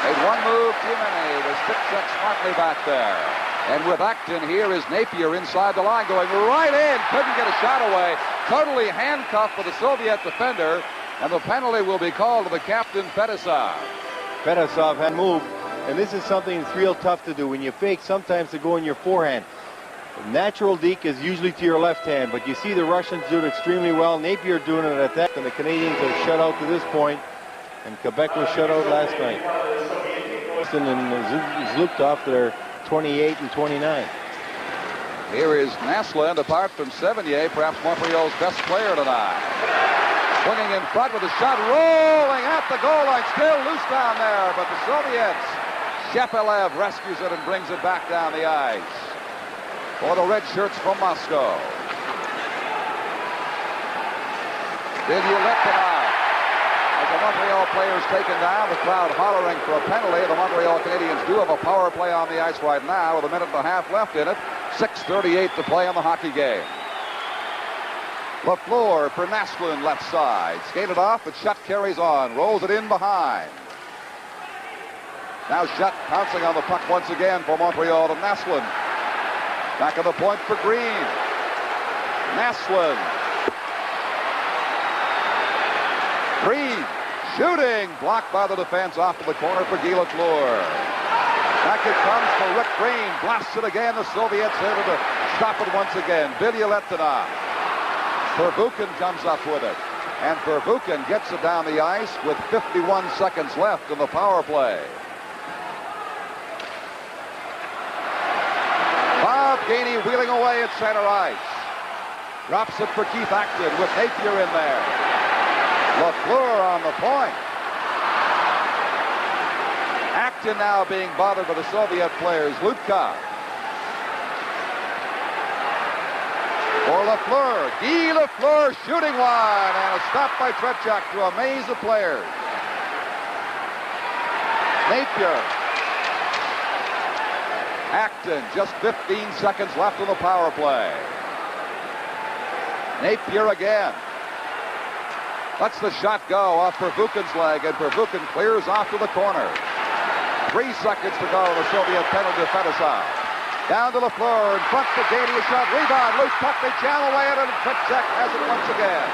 Made one move, Tюменев with stick check smartly back there. And with Acton here is Napier inside the line going right in. Couldn't get a shot away. Totally handcuffed for the Soviet defender. And the penalty will be called to the captain, Fetisov. Fetisov had moved. And this is something that's real tough to do. When you fake, sometimes to go in your forehand. Natural deke is usually to your left hand, but you see the Russians do it extremely well. Napier doing it at that, and the Canadiens are shut out to this point, and Quebec was shut out last night. And Zlukov, they're 28 and 29. Here is Naslund, apart from Sevigny, perhaps Montreal's best player tonight. Swinging in front with a shot, rolling at the goal line, still loose down there, but the Soviets, Shepelev rescues it and brings it back down the ice. For the red shirts from Moscow. Bilялетdinov. As the Montreal players taken down, the crowd hollering for a penalty. The Montreal Canadiens do have a power play on the ice right now with 1.5 minutes left in it. 6:38 to play in the hockey game. Lafleur for Naslund left side. Skated off, but Shutt carries on. Rolls it in behind. Now Shutt pouncing on the puck once again for Montreal to Naslund. Back of the point for Green. Naslund. Green shooting. Blocked by the defense off to the corner for Guy Lafleur. Back it comes for Rick Green. Blasts it again. The Soviets able to stop it once again. Bilялетдинов-Первухин comes up with it. And Первухин gets it down the ice with 51 seconds left in the power play. Bob Gainie wheeling away at center ice. Drops it for Keith Acton with Napier in there. Lafleur on the point. Acton now being bothered by the Soviet players. Lutka. For Lafleur. Guy Lafleur shooting wide. And a stop by Tretiak to amaze the players. Napier. Acton, just 15 seconds left in the power play. Napier again. Lets the shot go off Pervukin's leg, and Pervukin clears off to the corner. 3 seconds to go. The Soviet penalty to Fettisov. Down to Lafleur, in front for Gainie, a shot, rebound, loose puck, they jam away at it, and Tretiak has it once again.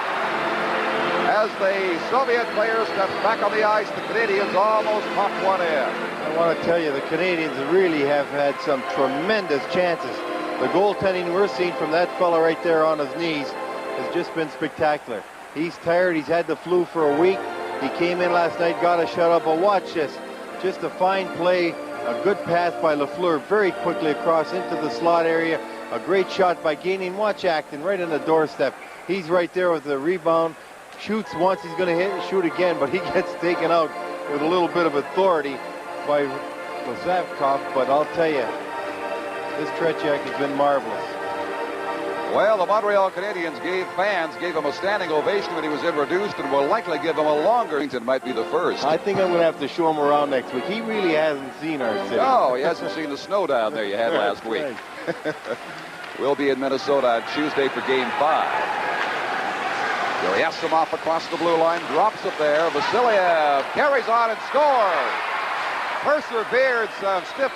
As the Soviet players step back on the ice, the Canadiens almost popped one in. I want to tell you, the Canadiens really have had some tremendous chances. The goaltending we're seeing from that fella right there on his knees has just been spectacular. He's tired, he's had the flu for a week. He came in last night, got a shutout, but watch this. Just a fine play, a good pass by Lafleur very quickly across into the slot area. A great shot by Gainie, and watch Acton right on the doorstep. He's right there with the rebound. Shoots once, he's going to hit and shoot again, but he gets taken out with a little bit of authority by Vozavkov. But I'll tell you, this Tretiak has been marvelous. Well, the Montreal Canadiens fans gave him a standing ovation when he was introduced, and will likely give him a longer. It might be the first. I think I'm going to have to show him around next week. He really hasn't seen our city. No, he hasn't seen the snow down there you had last week. We'll be in Minnesota on Tuesday for Game 5. Gerasimov across the blue line, drops it there. Vasiliev carries on and scores. Persevered some stiff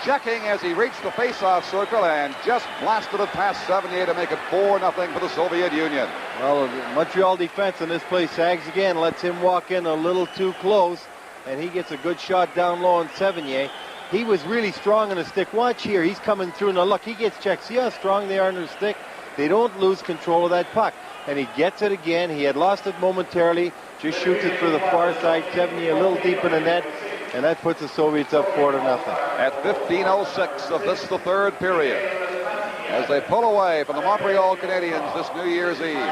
checking as he reached the face-off circle and just blasted it past 78 to make it 4-0 for the Soviet Union. Well, Montreal defense in this place sags again, lets him walk in a little too close, and he gets a good shot down low on Sevigny. He was really strong on the stick. Watch here, he's coming through. Now look, he gets checked. See how strong they are on their stick? They don't lose control of that puck. And he gets it again. He had lost it momentarily. Just shoots it for the far side. Sevigny a little deep in the net. And that puts the Soviets up 4-0. At 15:06 of this, the third period, as they pull away from the Montreal Canadiens this New Year's Eve.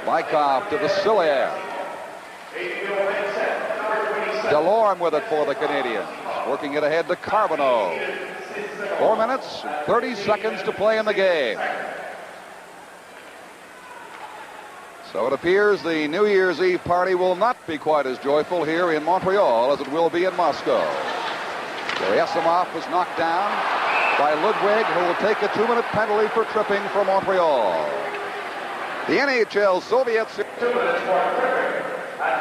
Lykov to Vasiliev. Delorme with it for the Canadiens. Working it ahead to Carbonneau. 4 minutes and 30 seconds to play in the game. So it appears the New Year's Eve party will not be quite as joyful here in Montreal as it will be in Moscow. Gerasimov was knocked down by Ludwig, who will take a 2-minute penalty for tripping for Montreal. The NHL Soviets.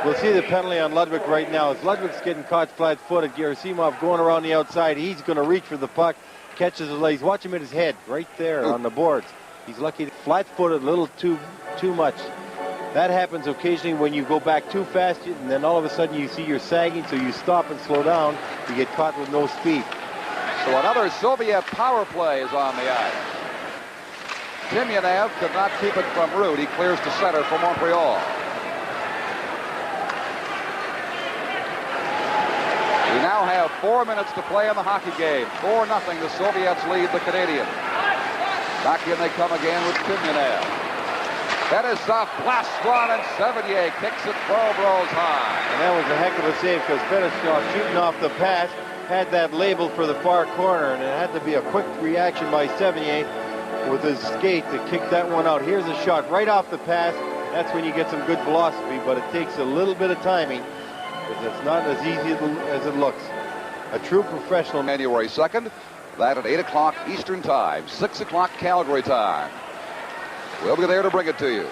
We'll see the penalty on Ludwig right now. As Ludwig's getting caught flat-footed, Gerasimov going around the outside. He's going to reach for the puck, catches his legs. Watch him hit his head right there on the boards. He's lucky. Flat-footed, a little too much. That happens occasionally when you go back too fast, and then all of a sudden you see you're sagging, so you stop and slow down. You get caught with no speed. So another Soviet power play is on the ice. Timonev could not keep it from Rude. He clears to center for Montreal. We now have 4 minutes to play in the hockey game. 4-0. The Soviets lead the Canadiens. Back in they come again with Timonev. Fettisov blasts one, and Sevigny kicks it 12 rows high. And that was a heck of a save, because Fettisov, shooting off the pass, had that labeled for the far corner, and it had to be a quick reaction by Sevigny with his skate to kick that one out. Here's a shot right off the pass. That's when you get some good velocity, but it takes a little bit of timing, because it's not as easy as it looks. A true professional. January 2nd, that at 8 o'clock Eastern Time, 6 o'clock Calgary time. We'll be there to bring it to you.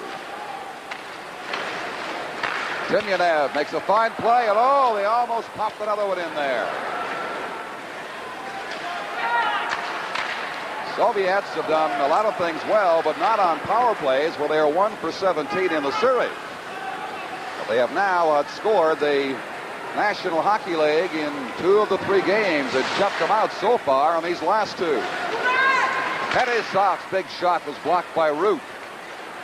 Timonev makes a fine play, and oh, they almost popped another one in there. Soviets have done a lot of things well, but not on power plays, where they are 1 for 17 in the series. But they have now outscored the National Hockey League in 2 of the 3 games and shut them out so far on these last 2. Fetisov's big shot was blocked by Root.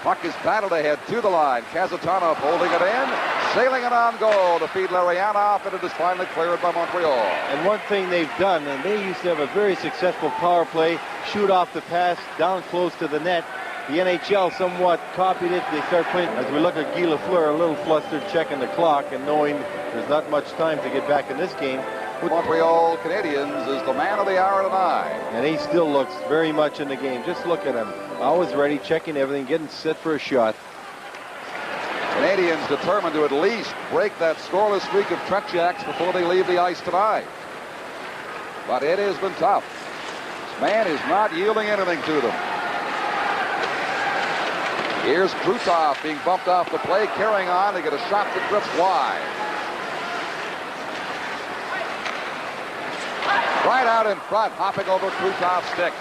Puck is batted ahead to the line. Kasatonov holding it in, sailing it on goal to feed Larionov, and it is finally cleared by Montreal. And one thing they've done, and they used to have a very successful power play, shoot off the pass down close to the net. The NHL somewhat copied it. They start playing, as we look at Guy Lafleur, a little flustered, checking the clock and knowing there's not much time to get back in this game. Montreal Canadiens is the man of the hour tonight. And he still looks very much in the game. Just look at him. Always ready, checking everything, getting set for a shot. Canadiens determined to at least break that scoreless streak of Tretiaks before they leave the ice tonight. But it has been tough. This man is not yielding anything to them. Here's Krutov being bumped off the play, carrying on to get a shot that drifts wide. Right out in front, hopping over Krutov's stick.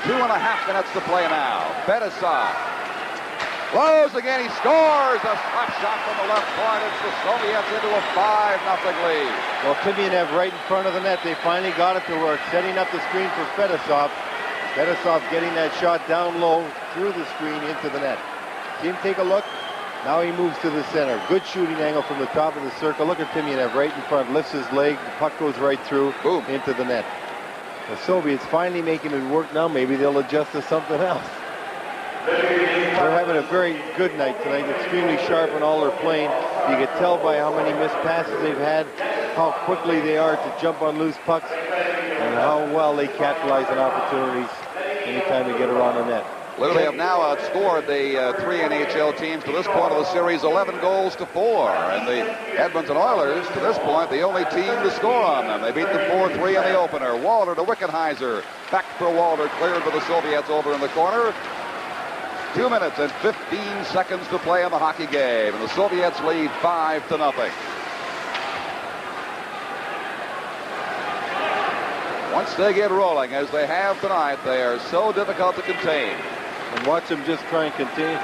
2.5 minutes to play now. Fetisov blows again. He scores a slap shot from the left point. It's the Soviets into a 5-0 lead. Well, Tymyanev right in front of the net. They finally got it to work, setting up the screen for Fetisov. Fetisov getting that shot down low through the screen into the net. See him take a look. Now he moves to the center. Good shooting angle from the top of the circle. Look at Tymyanev right in front. Lifts his leg. The puck goes right through. Boom. Into the net. The Soviets finally making it work now. Maybe they'll adjust to something else. They're having a very good night tonight. Extremely sharp in all they're playing. You can tell by how many missed passes they've had, how quickly they are to jump on loose pucks, and how well they capitalize on opportunities anytime they get around the net. Literally have now outscored the 3 NHL teams to this point of the series 11 goals to 4. And the Edmonton Oilers, to this point, the only team to score on them. They beat them 4-3 in the opener. Walter to Wickenheiser. Back for Walter, cleared for the Soviets over in the corner. 2 minutes and 15 seconds to play in the hockey game. And the Soviets lead 5-0. Once they get rolling, as they have tonight, they are so difficult to contain. And watch them just try and contain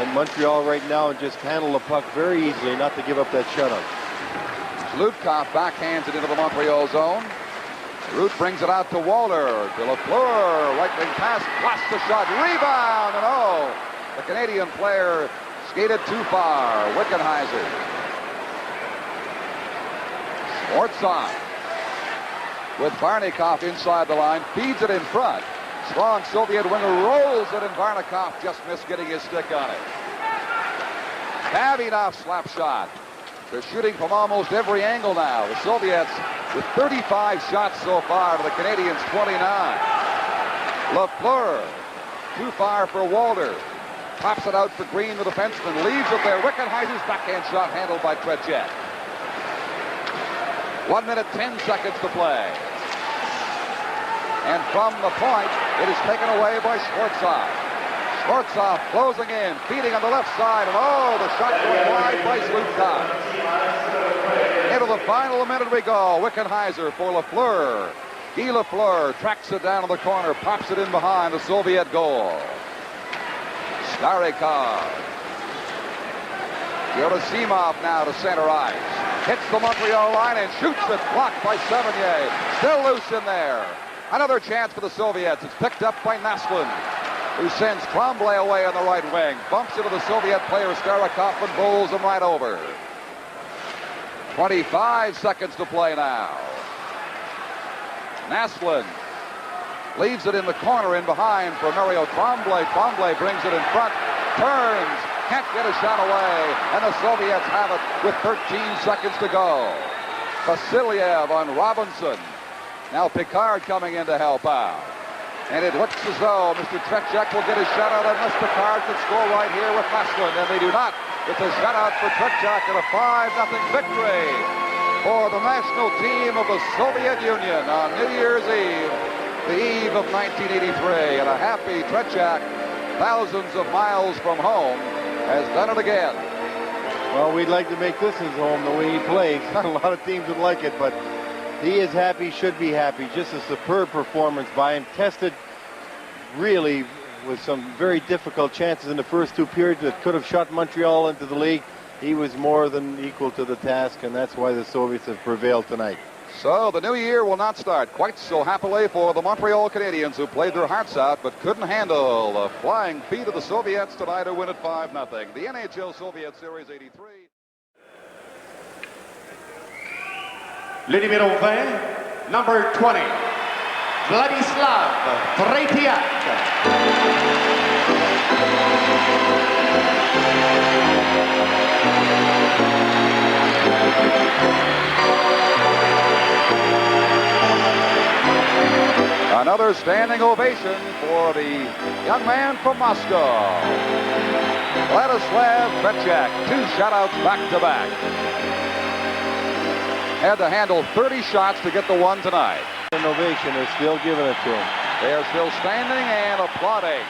in Montreal right now and just handle the puck very easily, not to give up that shutout. Zludkov backhands it into the Montreal zone. Root brings it out to Walter. To Lafleur. Right wing pass. Blasts the shot. Rebound. And oh, the Canadian player skated too far. Wickenheiser. Skvortsov with Varnakov inside the line. Feeds it in front. Strong Soviet winger rolls it, and Varnakov just missed getting his stick on it. Babinov slap shot. They're shooting from almost every angle now. The Soviets with 35 shots so far to the Canadiens 29. Lafleur, too far for Walter. Pops it out for Green, the defenseman. Leaves it there. Wickenheiser's backhand shot handled by Tretiak. 1 minute, 10 seconds to play. And from the point, it is taken away by Skvortsov. Skvortsov closing in, feeding on the left side, and oh, the shot going wide by Zludkov. Into the final minute we go. Wickenheiser for Lafleur. Guy Lafleur tracks it down in the corner, pops it in behind the Soviet goal. Starikov. Gerasimov now to center ice. Hits the Montreal line and shoots it, blocked by Sevigny. Still loose in there. Another chance for the Soviets. It's picked up by Naslin, who sends Tremblay away on the right wing. Bumps into the Soviet player Starikov and bowls him right over. 25 seconds to play now. Naslin leaves it in the corner in behind for Mario Tremblay. Tremblay brings it in front, turns, can't get a shot away, and the Soviets have it with 13 seconds to go. Vasiliev on Robinson. Now Picard coming in to help out. And it looks as though Mr. Tretiak will get his shutout unless Picard can score right here with Naslin. And they do not. It's a shutout for Tretiak and a 5-0 victory for the national team of the Soviet Union on New Year's Eve, the eve of 1983. And a happy Tretiak, thousands of miles from home, has done it again. Well, we'd like to make this his home the way he plays. Not a lot of teams would like it, but he is happy, should be happy. Just a superb performance by him. Tested really with some very difficult chances in the first 2 periods that could have shot Montreal into the league. he was more than equal to the task, and that's why the Soviets have prevailed tonight. So the new year will not start quite so happily for the Montreal Canadiens, who played their hearts out but couldn't handle the flying feet of the Soviets tonight to win it 5-0. The NHL Soviet Series 83. Le numéro 20, number 20, Vladislav Tretiak. Another standing ovation for the young man from Moscow. Vladislav Tretiak, 2 shutouts back-to-back. Had to handle 30 shots to get the one tonight. An ovation, they're still giving it to him. They're still standing and applauding.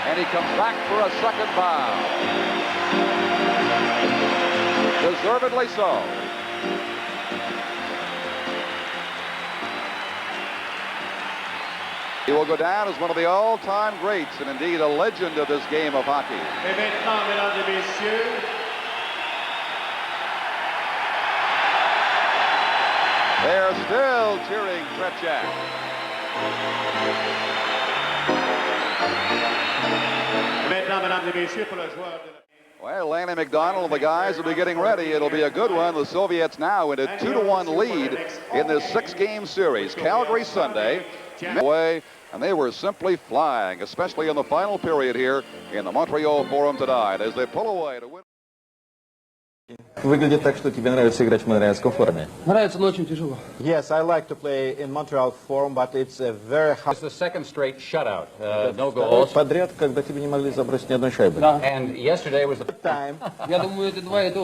And he comes back for a second bow. Deservedly so. He will go down as one of the all-time greats and indeed a legend of this game of hockey. Et maintenant, mesdames et messieurs, They're still cheering Tretiak. maintenant, mesdames et messieurs, pour le joueur de la... Well, Lanny McDonald and the guys will be getting ready. It'll be a good one. The Soviets now in a 2-1 lead in this 6-game series. Calgary Sunday away, and they were simply flying, especially in the final period here in the Montreal Forum tonight as they pull away to win. Выглядит так, что тебе нравится играть в Монреальском форуме. Нравится, но очень тяжело. Yes, I like to play in Montreal Forum, but it's a very hard. It's the second straight shutout. No goals. Подряд, когда тебе не могли забросить ни одной шайбы. Да. And yesterday was the time. Я думаю, это 2, это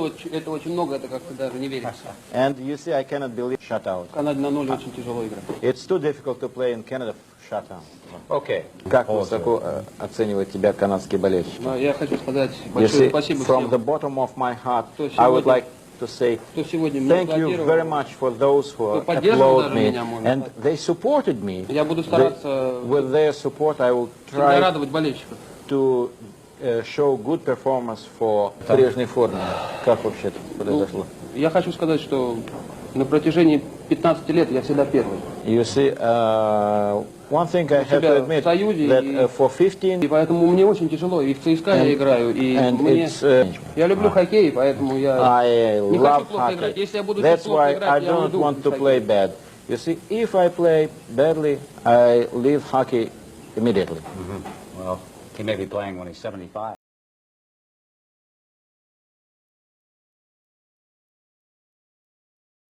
очень много, это как-то даже не верится. And you see, I cannot believe shutout. В Канаде на 0 очень тяжело играть. It's too difficult to play in Canada shutout. Okay. Как высоко оценивает тебя канадский болельщик? Но я хочу сказать You большое see, спасибо From the всем, bottom of my heart, Кто I would сегодня- like to say кто сегодня меня thank you very аплодировал. much for those who Кто поддерживал applaud даже me, меня, можно and сказать. they supported me. Я буду стараться With their support, I will всегда try радовать болельщиков. to show good performance for. В прежней форме. Как вообще это произошло? Я хочу сказать, что на протяжении 15 лет я всегда первый. You see, one thing I have to себя admit в Союзе that и- for 15 И поэтому мне очень тяжело. И в ЦСКА я играю, и and мне... it's Я люблю хоккей, поэтому я I не love хочу плохо играть. hockey. Если я буду That's плохо why I играть, я don't уйду want из to play хоккея. bad. You see, if I play badly, I leave hockey immediately. Well, he may be playing when he's 75.